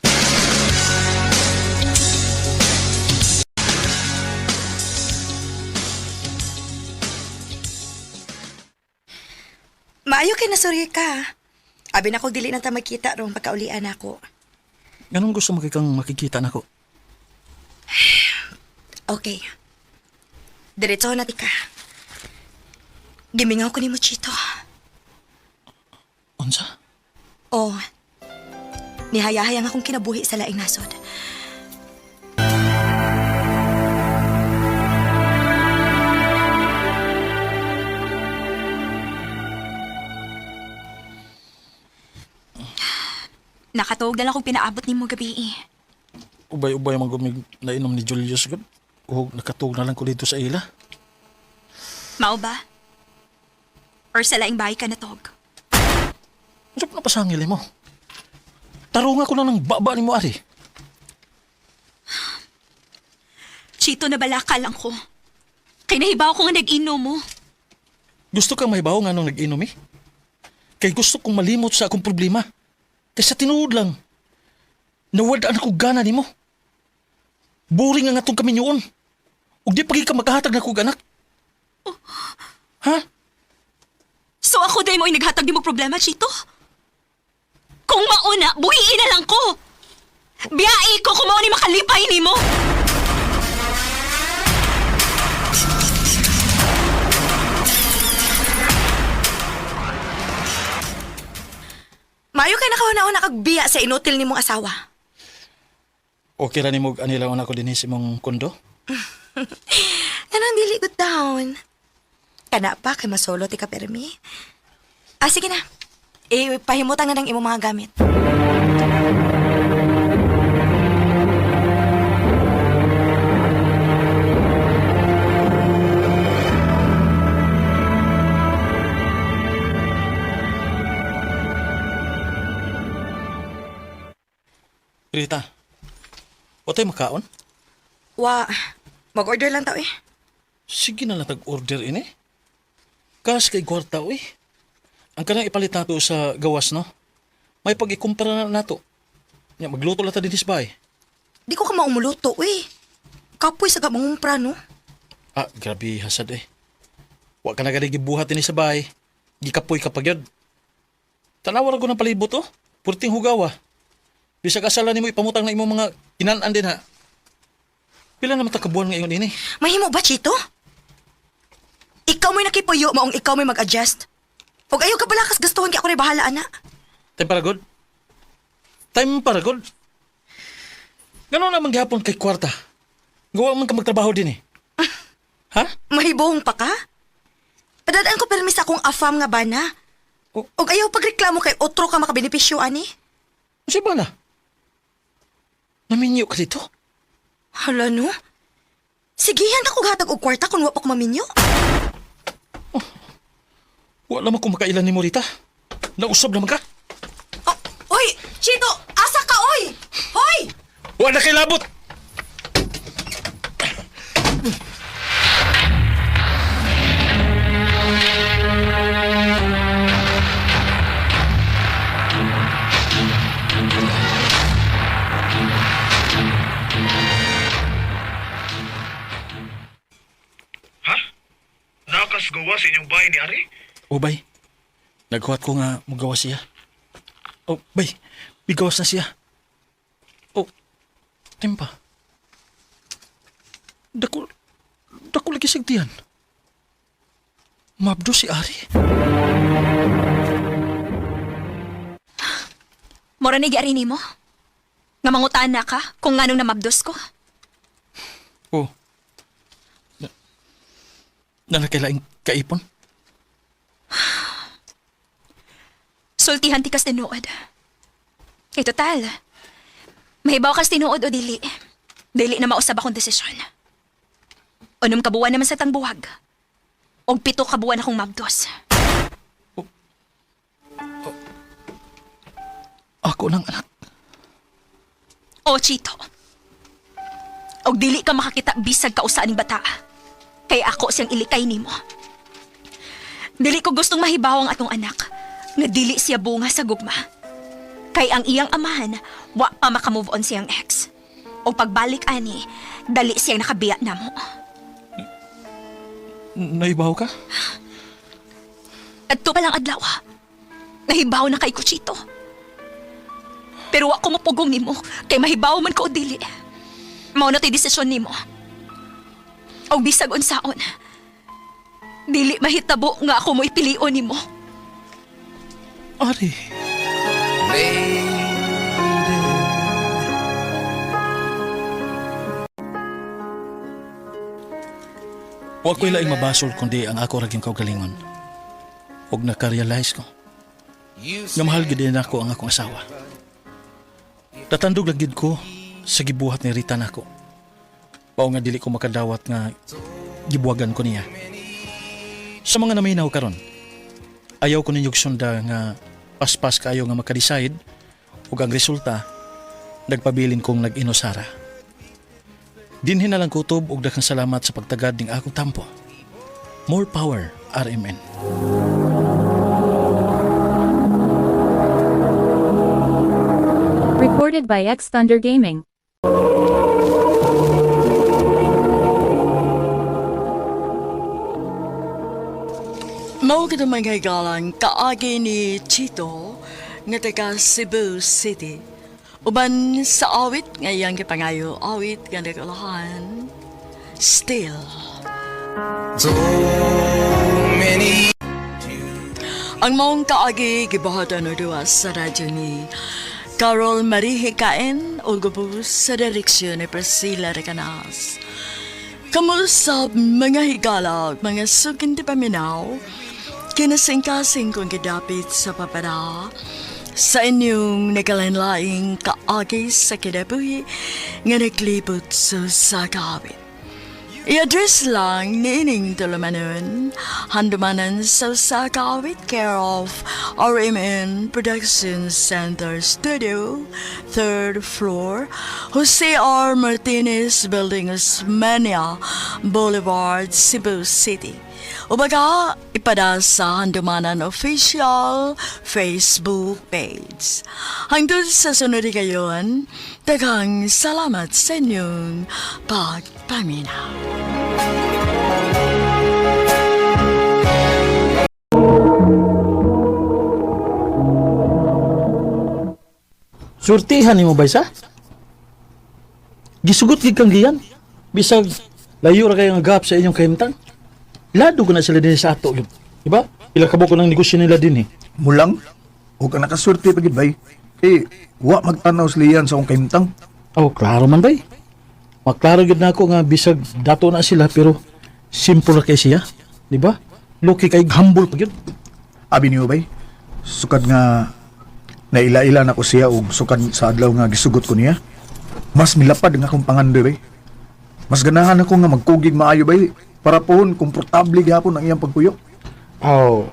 Maayo kay nasuri ka. Abi na ko dili na ta magkita rong pagkaulian ako. Ganun gusto mo kang makikita na ko? Okay. Diretso na tika. Gimingaw ko ni mo, Chito. Unsa? Oh, nihayahayang akong kinabuhi sa laing nasod. Nakatuog na lang kung pinaabot ni mo gabi eh. Ubay-ubay magumig na inom ni Julius gud. O nakatug na lang ko dito sa ila. Mao ba? Or sa laing bahay ka natog? Ano na pasangil mo? Tarunga ko na ng baba ni mo, Ari. Chito, nabalaka lang ko. Kay nahibaw ko nga nag-inom mo. Gusto kang mahibaw nga nung nag-inom eh? Kay gusto kong malimot sa akong problema. Kaysa tinuod lang. Nawadaan ako gana ni mo. Boring nga itong kami yun. Huwag di pagi ka maghahatag na kong anak. Ha? So ako day mo ay naghatag di mo problema, Chito? Kung mauna, buhiin na lang ko. Biyai ko kung mao ni makalipay ni mo. Maayo kay nakauna-una kagbiya sa inutil ni mong asawa. Okay ra ni mo anilang anak ko din sa mong kondo? Anong dili good down? Kana pa kay masolo ti ka permi. Sige na. Pahimutan na ng imong mga gamit. Rita, o tayo makaon? Mag-order lang tao eh. Sige na lang tag-order ini. Kas kay kwarta uy. Ang kanang ipalit nato sa gawas no? May pag-ikumpara na nato. Ya, magluto lang ta din isbay. Di ko ka maumuluto eh. Kapoy sa kamangumpra no? Grabe hasad eh. Wa ka na gani gibuhat din sa bahay. Gikapoy ka pagyod. Tanawar ko ng palibot oh. Purting hugawa. Bisa kasala ni mo ipamutang na imong mga kinaan din ha. Pila naman takabuan ngayon ini? Mahimo ba, Chito? Ikaw mo'y nakipuyo maong ikaw mo'y mag-adjust. Huwag ayaw ka balakas gastuhan kaya ako rin bahala, ana. Time para good. Time para good. Ganun naman gihapon kay kwarta. Gawa man ka magtrabaho din eh. Ha? Mahibong pa ka? Padadaan ko permis akong afam nga bana. Huwag ayaw pagreklamo kay otro ka makabenepisyo, ani. Kasi ba na? Naminyo ka dito? Hala, no? Sigihan ako gatag og kwarta kung wapa ko maminyo. Wala man kung makailan ni Morita. Nausab naman ka. Oy! Chito! Asa ka, oy! Hoy! Wala kay labot! Nakas gawa sa inyong bahay ni Ari? O bay, nagkuhat ko nga magawa siya. O bay, bigawas na siya. O, timpa. Dako lagi sigtiyan. Mabdo si Ari. Mora ni gyari nimo. Nga mangutaan na ka kung nganong namabdos ko. O, na nakailaing kaipon? Sultihan ti kas tinuod. Kay total, mahibaw kas tinuod o dili. Dili na mausab akong desisyon. Unom kabuwan naman sa tangbuwag. Og 7 kabuwan akong mabdos. Ako ng anak. O, Chito. Og dili ka makakita bisag ka usaaning bata. Kay ako siyang ilikay nimo. Dili ko gustong mahibaw ang atong anak nga dili siya bunga sa gugma. Kay ang iyang amahan, wa pa makamove on siyang ex. O pagbalik ani, dali siyang nakabiya na mo. Naibaw ka? Adto pa lang adlaw. Nahibaw na kay Kuchito. Pero wa ko mapugong nimo kay mahibaw man ko o dili. Mao na to'y desisyon nimo. O bisag unsaon, dili mahitabo nga ako mo ipilion nimo. Ari. Wa ko'y laing mabasol kundi ang ako raging kaugalingon. Og nakarealize ko nga mahal gid din ako ang akong asawa. Tatandog lang gid ko sa gibuhat ni Rita nako. Pao nga dili ko makadawat nga gibuwagan ko niya. Sa mga naminaw karon, ayaw ko ninyog sunda nga paspas kayo nga makadecide ug ang resulta nagpabilin kong nag-inosara. Dinhin na lang kutob og daghang salamat sa pagtagad ning akong tampo. More power, RMN. Recorded by X Thunder Gaming. Mao kita mga galang kaagi ni Chito nga taga Cebu City. Uban sa awit ngayang kipangayo awit nga nagalahan. Still. So many. Ang maong kaagi gibahatan na duwa sa radyo ni Carol Marie Hikain o gubos sa direksyon ni Priscilla Recanas. Kamusta mga higala mga sukin di paminaw, kinasingkasing kong kidapit sa papara sa inyong nagalanlaing kaagi sa kinabuhi nga naglibot sa sakawit. I-address lang ni Ining Tulumanon, handumanan sa sakawit care of RMN Production Center Studio, 3rd floor, Jose R. Martinez Building, Osmeña Boulevard, Cebu City. Ubaga, ipada sa Handumanan Official Facebook page. Hangtod sa sunod kayon, daghang salamat sa inyong pagpaminaw. Surtihan nimo ba isa? Gisugot gid kang giyan. Bisag layo ra kayo nga gap sa inyong kahimtang. lado ko na sila din sa ato. Yun. Diba? Pila ka ko ng negosyo nila din eh. Mulang, huwag ka nakaswerte pagid bay. Wa magtanaw sa liyan sa akong kaimtang. Oh, klaro man bay. Maklaro gid na ako nga bisag dato na sila pero simple kay siya. Diba? Loki kay humble pa yun. Abi niyo bay, sukad nga naila-ila na ko siya o sukad sa adlaw nga gisugot ko niya. Mas milapad nga akong pangandoy bay. Mas ganahan ako nga magkugig maayo bay para pohon komportable gyapon ang iyang pagpuyo. Oh,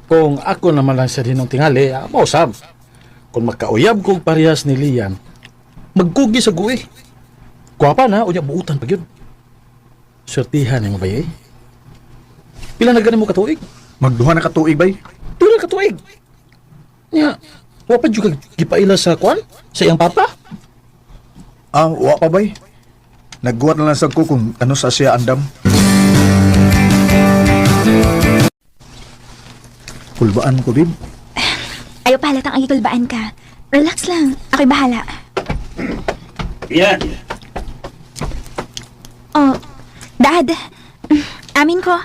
kung ako naman lang sa dinong tingali, mausap. Kung magkauyab kong parehas ni Lian, magkugi sa guwi. Kuwapa na, unya buutan pa yun. Swertihan yung bay eh. Pila na ganin mo katuig? Magduha na katuig bay? Duha na katuig. Nya, wapa dyo gipaila sa kwan? Sa iyang papa? Wa pa bay. Nagguwat na lang sa ko kung ano sa siya andam. Kulbaan ko, Bib. Ayaw pahalatang agigulbaan ka. Relax lang. Ako'y bahala. Yan. Oh, Dad. Amin ko.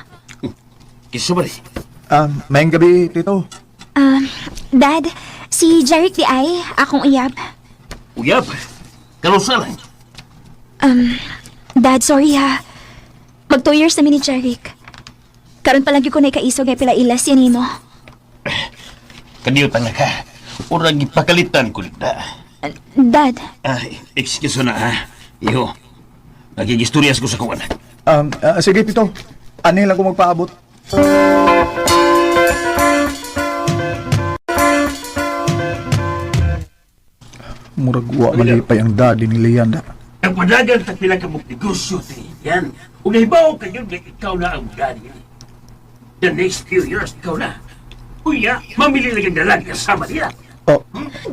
Kiso ba rin? Mayang gabi, Tito. Dad, si Jeric di ay akong uyab. Uyab? Kalusa lang. Dad, sorry ha. Mag 2 years namin ni Jeric. Karon pa lagi ko na ikaisog ay pila ilas yan mo. Kaniyot na ka. Urang ipakalitan ko na. Dad. Excuse na ha. Iyo. Nagigistoryas ko sa kuwan. Sige, Tito. Ano lang ko magpaabot. Murag wa malipay ang daddy ni Leanda. Ang padagan at pila ka mong negosyo, yan. Kung nahibaw ka yun, ikaw na ang daddy. The next few years, ikaw na. Kuya, mamili lang yung dalag kasama nila.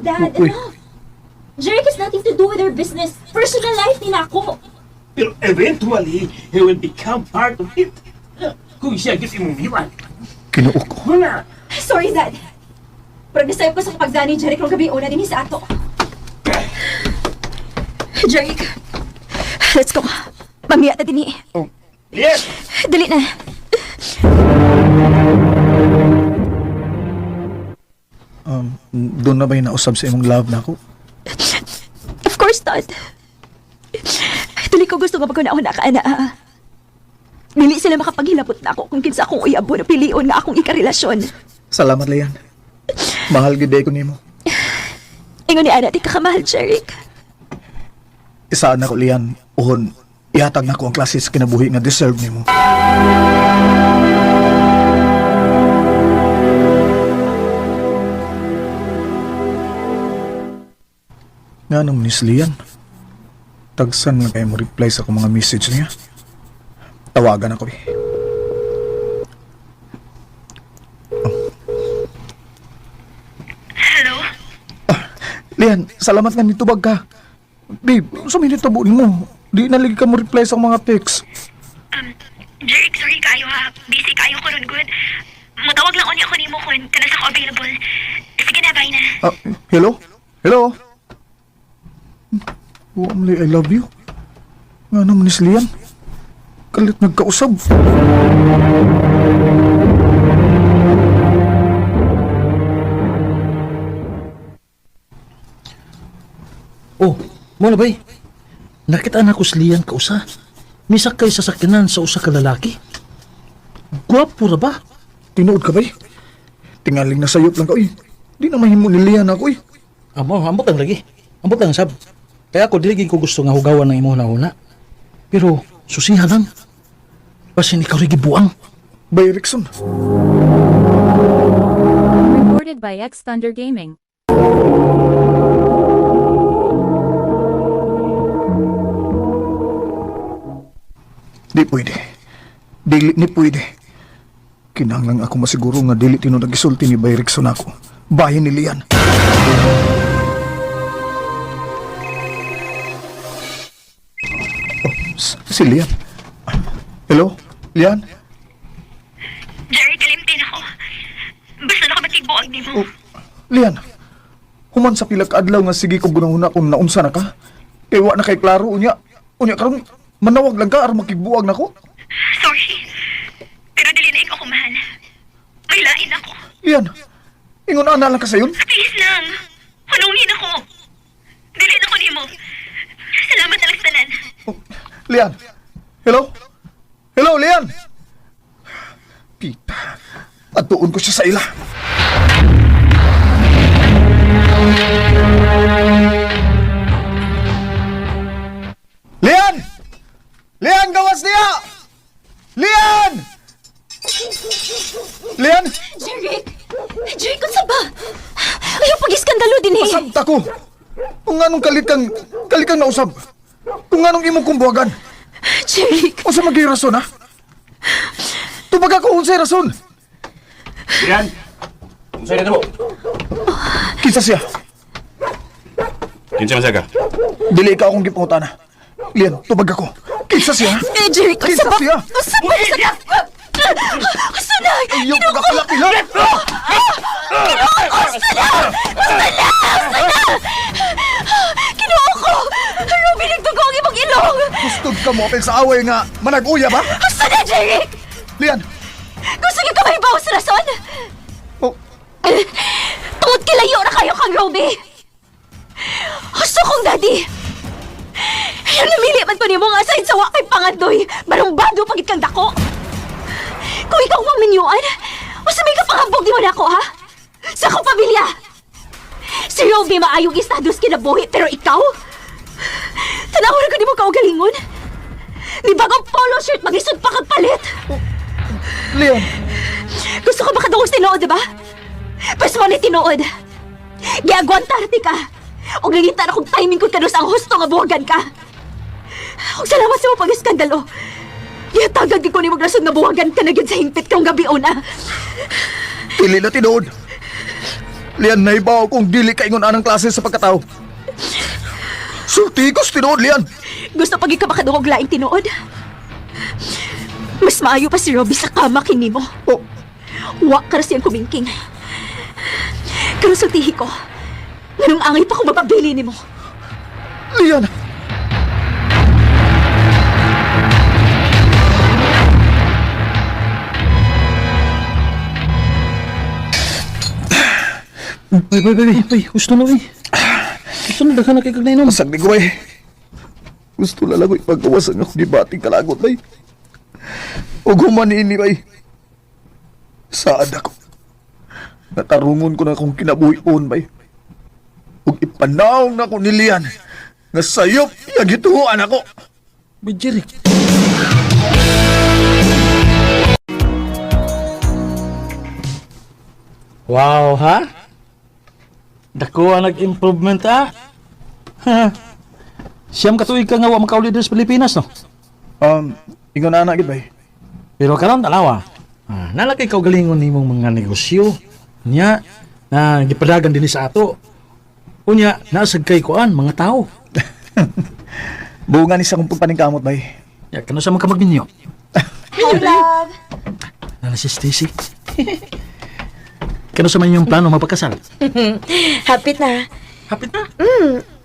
Dad, enough. Jeric has nothing to do with our business. Personal life nila ako. Pero eventually, he will become part of it. Kung siya git imumiwan. Kinuok ko. Wala. Sorry, Dad. Pero nasayo ko sa kapagdani Jeric nung gabi una din sa ato. Jeric, let's go. Mamaya na din Yes! Dali na. Doon na ba yung nausab sa imong love na ako? Of course, Dad. Dali ko gusto nga pagkunahon na ka, ana. Dili sila makapaghilapot na ako kung kinsa akong uyabo na pilion nga akong ikarelasyon. Salamat, Leon. Mahal gid ko nimo. Ingon ni Ana, di ka kamahal, Jeric. Isaan na ko, Leon. Uhon, ihatag na ko ang klase sa kinabuhi nga deserve nimo. Nga naman ni Leon. Tagsan lang kayo mo reply sa akong mga message niya. Tawagan ako, Hello? Leon, salamat nga nitubag ka. Babe, suminit tabunin mo. Di naligi ka mo reply sa mga text. Jeric, sorry kayo ha. Busy kayo ko ron, good. Mutawag lang ulit ako ni mo kung kanas ako available. Sige na, bye na. Hello? Hello? Wamli, I love you. Nga naman ni Leon. Kalit nagkausab. Oh, mo na bay. Nakita na ko si Lian kausa. Misak kay sa sakyanan sa usa ka lalaki. Gwapo ra ba? Tinuod ka bay? Tingaling na sayop lang ka, uy. Di na mahimo ni Leon ako, uy. Ambot lang lagi. Ambot lang sab. Kaya ako dili ko gusto nga hugawan ng imo na. Pero susiha lang. Basin ikaw rin gibuang. Bay Rickson. Recorded by X Thunder Gaming. Di pwede. Dili ni pwede. Kinahanglan ako masiguro nga dili tinuod ang gisulti ni Bay Rickson ako. Bahin ni Leon. Si Leon. Hello? Leon? Jeric, kalimtin ako. Basta na ka matigbuag ni mo. Leon, human sa pila ka adlaw nga sige ko gunahuna kung naunsa na ka. Ewa na kay klaro unya. Unya karon manawag lang ka aron makigbuwag nako. Sorry. Lian, ingon ana lang ka sayon? Tiis lang. Hulungin ako. Dili na ko nimo. Salamat na lang sa tanan. Lian, hello? Hello, Lian! Kita, atuon ko siya sa ila. Lian! Lian, gawas niya! Lian! Lian! Jeric! Jeric, kung saan ba? Ayaw pag-iskandalo din eh. Masabta ko! Kung anong kalit kang nausab. Kung anong imong kumbuhagan. Jeric! O sa rason, ha? Tubag ako unsay rason. Lian! Unsay na mo? Kinsa siya? Kinsa man siya ka? Dili ka akong gipangutana. Lian, tubag ako. Kinsa siya? Jeric, kung Kinsa saan ba? siya? Kung saan ba? Kung na? Ayaw pagkapilapila! Kinuha ko! Ruby, nagdugo ang ibang ilong! Gustod ka mo apel sa away nga manag-uya ba? Gusto na, Jeric! Lian! Gusto niyo ka mahibaw sa rason? Oh. Tungod kilayo na kayo kang Ruby! Gusto kong daddy! Yung namili man ko niyo mga asahin sa wakay pangandoy, barumbado pagit kang dako! Kung ikaw mang minyuan, o sa may kapangambog di mo na ako, ha? Sa akong pamilya! Si Ruby maayong estados kinabuhi, pero ikaw? Tanawin ko di mo kaugalingon? Di bagong polo shirt mag-isod pa kang palit? Leon! Gusto ko makadungos tinuod, diba? Pasmo ni tinuod. Giagwantarte ka. O nangita na kong timing ko kanus ang husto nga buwagan ka. O salamat sa mo pag-iskandalo. Ihatagag ko ni magrasod nga buwagan ka na gyud sa hingpit kong gabi una. Dili na tinuod. Lian, naibaw kung dili ka ingon anang klase sa pagkatao. Sultigos tinuod, Lian. Gusto pag ka makadungog laing tinuod? Mas maayo pa si Robbie sa kama kini mo. Oh. Wa ka siyang kumingking. Pero sultihi ko, nganong angay pa kung mapabili ni mo. Lian! Bay, gusto na, bay. Gusto na, daghan na kay kagnainom. Masag ni ko, bay. Gusto na lang ko ipagawasan ako gibating kalagot, bay. O gumanin ni, bay. Saad ako. Natarungon ko na akong kinabuhion, bay. Ug ipanawang na ko ni Lian nga sayop yung gituhuan ako. Bay, Jeric. Wow, ha? Dako ang nag-improvement, ha? Siyam katuig ka nga wa makauli sa Pilipinas, no? Ingon na gid bay. Pero karon talawa. Nalaki ka galingon nimong mga negosyo. Nya, na gipadagan din sa ato. Unya, naasag kay kuan mga tao. Bunga ni sa kong pagpaningkamot bay. Ya, kano sa mga magminyo? Hi, love! Nana si Stacy. Kano sa man yung plano mapagkasal? Hapit na. Hapit na?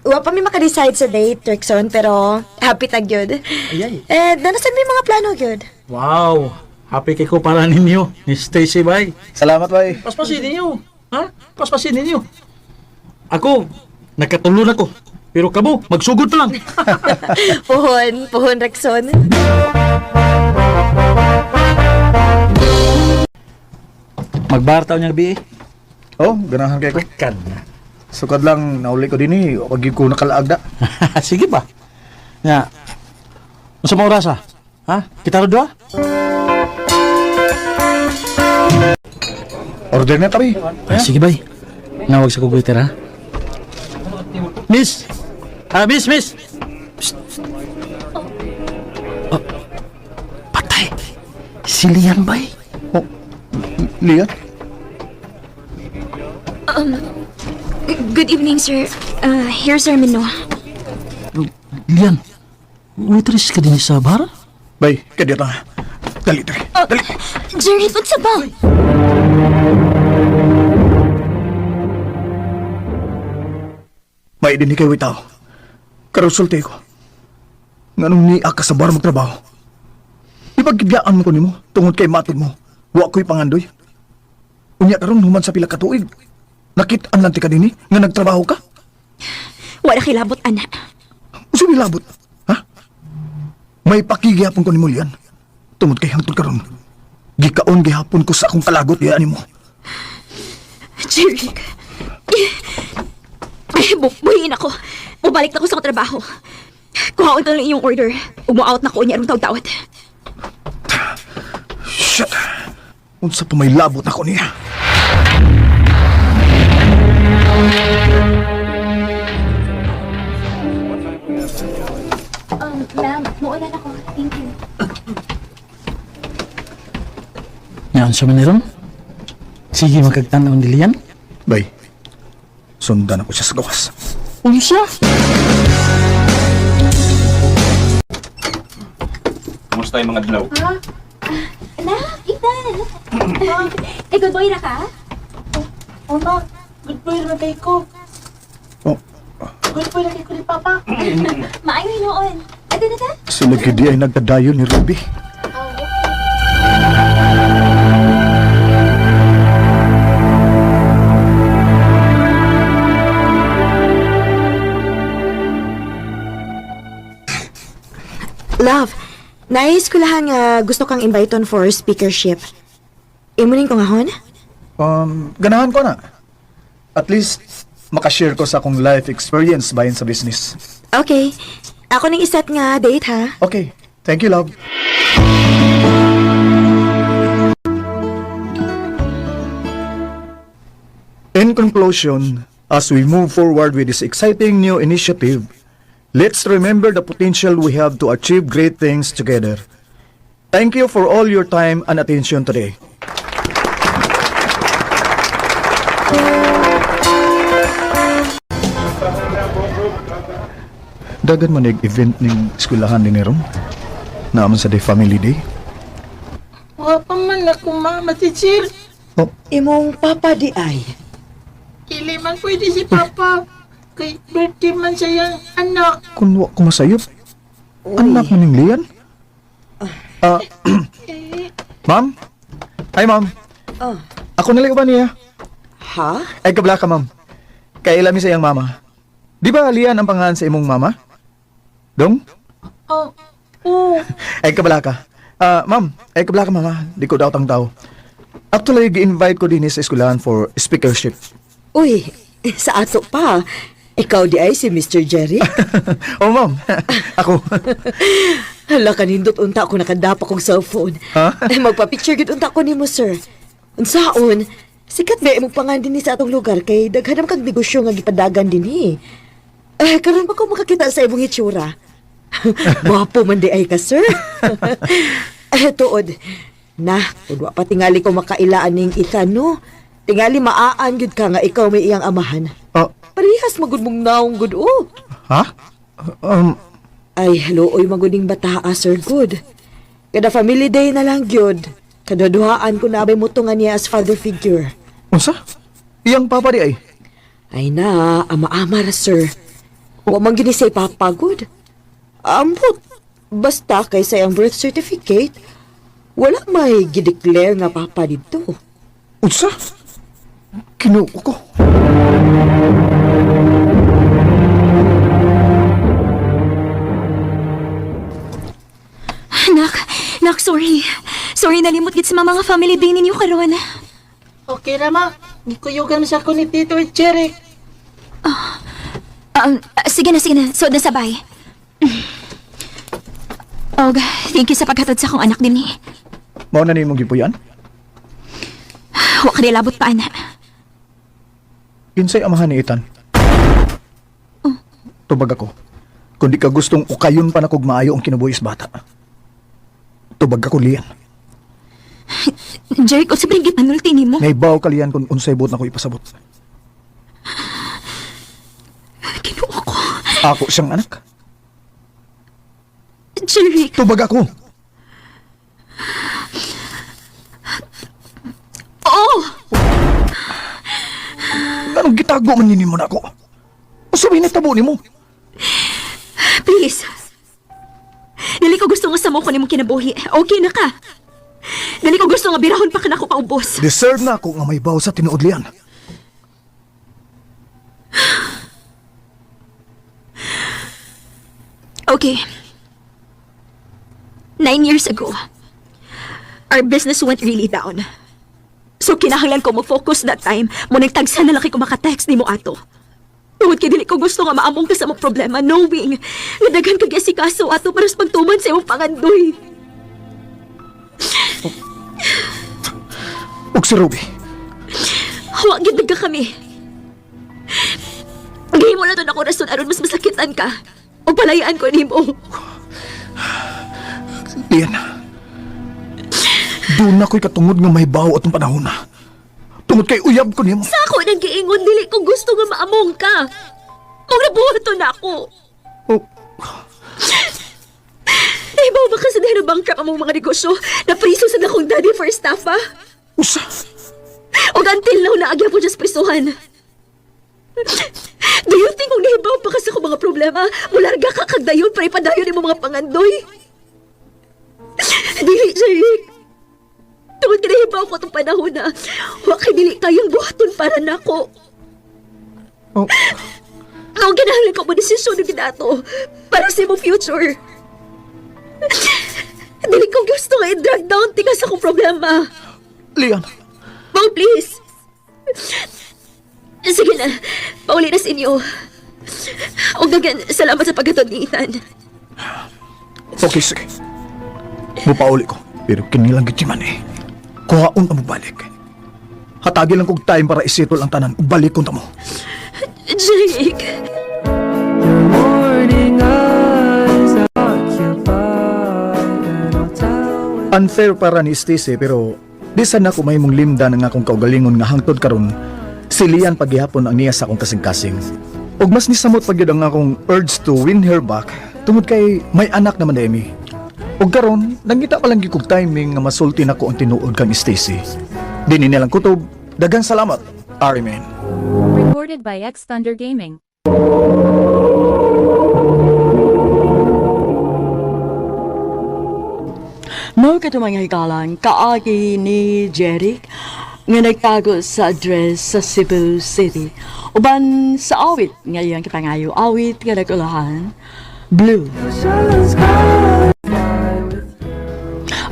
Wa pa mi maka-decide sa date, Rickson, pero hapit na gyud. Ayay. Danasan mi mga plano gyud. Wow! Happy kay ko para ninyo, ni Stacy, bay. Salamat, bay. Paspasin ninyo. Ha? Paspasin ninyo. Ako, nakatulon ako. Pero kamo, magsugod pa lang. Puhon, Rickson. Magbartaw niya gabi eh. Oh, ganahan kay ko. Kan. Sukad lang, nauli ko din eh. Pag ko nakalaag na. Sige ba? Nya. Masa mo oras ah? Ha? Kita ro dua? Order na tabi. Sige bay. Nawag sa kuguiter ha. Miss! Miss! Psst. Oh. Patay! Si Lian bay. Oh. Lian? Good evening, sir. Here's our menu. Lian, waitress ka din sa bar? Bay, kaya ta. Dali, dali. Dali. Jerry, what's sa ba? May din ni kay Witaw. Karusulti ko. Nganong ni ka sa bar magtrabaho. Ipagibyaan mo ko nimo tungod kay matod mo. Wa ko'y pangandoy. Unya karon human sa pila ka tuig. Nakit-an lang ti ka dinhi nga nagtrabaho ka? Wala kilabot, ana. Usa labot? Ha? May pakigyapon ko ni mo lian. Tungod kay hangtod karon. Gikaon gihapon ko sa akong kalagot diha nimo. Jeric. Buhiin ako. Bumalik na ko sa akong trabaho. Kuhaon ka lang iyong order. Umu-out na ko niya arong tawad-tawad. Shit. Unsa pa may labot ako niya? Ma'am, muulan ako. Thank you. Ngayon sa maniron? Sige, magkagtanaw nila yan. Bay, sundan ako siya sa gawas. Unsa? Kumusta yung mga dilaw? Anak, Ethan! Eh, good boy na ka? Oh, ma. Good boy na kay ko. Oh. Good boy na kay ko ni Papa. Maayong hinoon. Ito na ta? Sila gidi ay nagdadayon ni Ruby. Love, nais ko lang gusto kang invite on for speakership. Imunin ko nga hon? Ganahan ko na. At least, makashare ko sa akong life experience bayan sa business. Okay. Ako nang iset nga date, ha? Okay. Thank you, love. In conclusion, as we move forward with this exciting new initiative, let's remember the potential we have to achieve great things together. Thank you for all your time and attention today. Dagan man event ning eskwelahan ni Nerong. Naaman sa day family day. Wa pa man ako, mama, teacher. Imong papa di ay. Dili man pwede si Papa. Kay birthday man siyang anak. Kunwa ko masayop. Anak man ning Lian. Ma'am? Hi, ma'am. Oh. Ako na lang ba niya? Ha? Ay, kabla ka, ma'am. Kay ilami sa iyang mama. Di ba Lian ang pangalan sa imong mama? Dong? Oh. Oh. Ay, kabla ka. Ma'am, ay kabla ka, mama. Di ko daw tang tao. Actually, gi-invite ko din sa eskwelahan for speakership. Uy, sa ato pa. Ikaw di ay si Mr. Jerry? Oh, ma'am. Ako. Hala, kanindot unta ako nakadapa kong cellphone. Ha? Magpa-picture gid unta ko nimo, sir. Unsaon? Sikat ba imong pangan dinhi sa atong lugar kay daghanam kag negosyo nga gipadagan dinhi. Karon pa ko makakita sa imong itsura. Gwapo man di ay ka, sir. Tuod. Na, kung pa tingali ko makailaan ning Ethan, no? Tingali maaan gud ka nga ikaw may iyang amahan. Parihas magud mong naong gud, oh. Ha? Ay, haluoy maguning bataa, sir, good. Kada family day na lang, gyud. Kadaduhaan ko na abay mo tungan niya as father figure. Unsa? Iyang papa di ay? Ay na, ama-ama ra, sir. Wa man gini say papa, good. Ambot. Basta kay sa iyang birth certificate, wala may gideclare nga papa dito. Unsa? Kinuo ko. Nak, sorry. Sorry, nalimot gid sa mga family day ninyo karon. Okay ra, ma. Gikuyugan sa ko ni Tito Jerry. Sige na. So, nasabay. Og, thank you sa paghatod sa akong anak din eh. Mao na nimong gipuyan? Wa ka nilabot pa, anak. Kinsay amahan ni Ethan? Tubag ako. Kung di ka gustong ukayon pa na kog maayo ang kinabuhi sa bata. Tubag ako, Lian. Jerry, kung sabihin gipanulti ni mo. Naibaw ka, Lian, kung unsay buot na ko ipasabot. Kinuha ko. Ako siyang anak. Jerry. Tubag ako. Oo. Anong gitago man nini mo na ako? O sabihin na tabo ni mo? Please. Dili ko gusto nga sa mo ko ni mong kinabuhi. Okay na ka. Dili ko gusto nga birahon pa ka na ko kaubos. Deserve na ako nga may baw sa tinuodlian. Okay. 9 years ago, our business went really down. So kinahanglan ko mag-focus that time, mo nagtagsa na laki ko makatext ni mo ato. Tungod kay dili ko gusto nga maamong ka sa mga problema, knowing nga daghan kag asikaso ato para sa pagtuman sa imong pangandoy. Og si Ruby, Wa gid ka kami. Gihimo na to na ko rason aron mas masakitan ka. O palayaan ko nimo. Lian. Doon ako'y katungod nga may baw atong panahon na. Tungod kay uyab ko nimo. Sa ako nang giingon, dili ko gusto nga maamong ka. Kung nabuhato na ako. Oh. Ibaw ba ka sa dahil na bankrupt among mga negosyo? Napriso sa akong daddy for staff, ha? Usa? O until now, naagya po dyan sa prisuhan. Do you think kung nahibaw pa ka sa akong mga problema, mularga ka kagdayon para ipadayon mo mga pangandoy? Dili, Jake. Tungod ka nahibaw ko itong panahon na wakay dili kayong buhaton para nako. Oh. Ang kinahanglan ko mo desisyon ng ginato para sa imong future. Dili ko gusto nga i-drag down tigas akong problema. Lian. Mom, please. Sige na, pauli na sa inyo. O gagan, salamat sa pagkatod ni Ethan. Okay, sige. Mupauli ko. Pero kinilang gitiman eh. Kuhaon ka mo balik. Hatagi lang kong time para isitol ang tanan. Balik ko mo. Jake. Unfair para ni Stacy pero di sana ko may mong limda ng akong kaugalingon nga hangtod karon silian paghihapon ang niya sa akong kasing-kasing. Og mas nisamot pagyud ang akong urge to win her back tungod kay may anak naman na Amy. Og karon nangita pa lang gyud kog timing nga masulti nako ang tinuod kang Stacy. Dinhi nilang kutob. Daghang salamat. Ariman. Recorded by X Thunder Gaming. Mao ka mga higalan, kaagi ni Jeric nga nagtago sa address sa Cebu City. Uban sa awit ngayon kipangayo, awit nga nagulahan, Blue.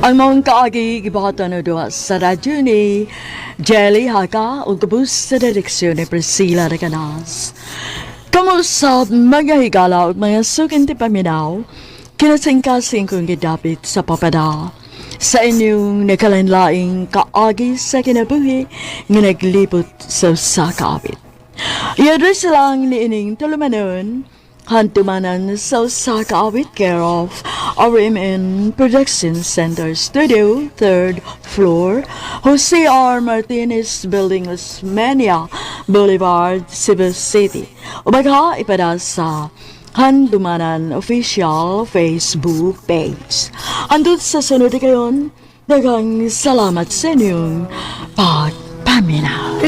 Ang mga kaagi gibahatan na doon sa radyo ni Jelly Haga o kabus sa direksyon ni Priscilla Reganas. Kamusta mga higala o mga sukinti paminaw, kinasingkasing kong gidapit sa papada sa inyong nakalanlaing kaagi sa kinabuhi nga naglibot sa sakawit. I-address lang ni ining tulumanon hantumanan sa sakawit care of RMN Production Center Studio, 3rd floor, Jose R. Martinez Building, Osmeña Boulevard, Cebu City. Ubaga ipada sa Handumanan Official Facebook page. Andun sa sunod kayon, daghang salamat sa inyong pagpaminaw.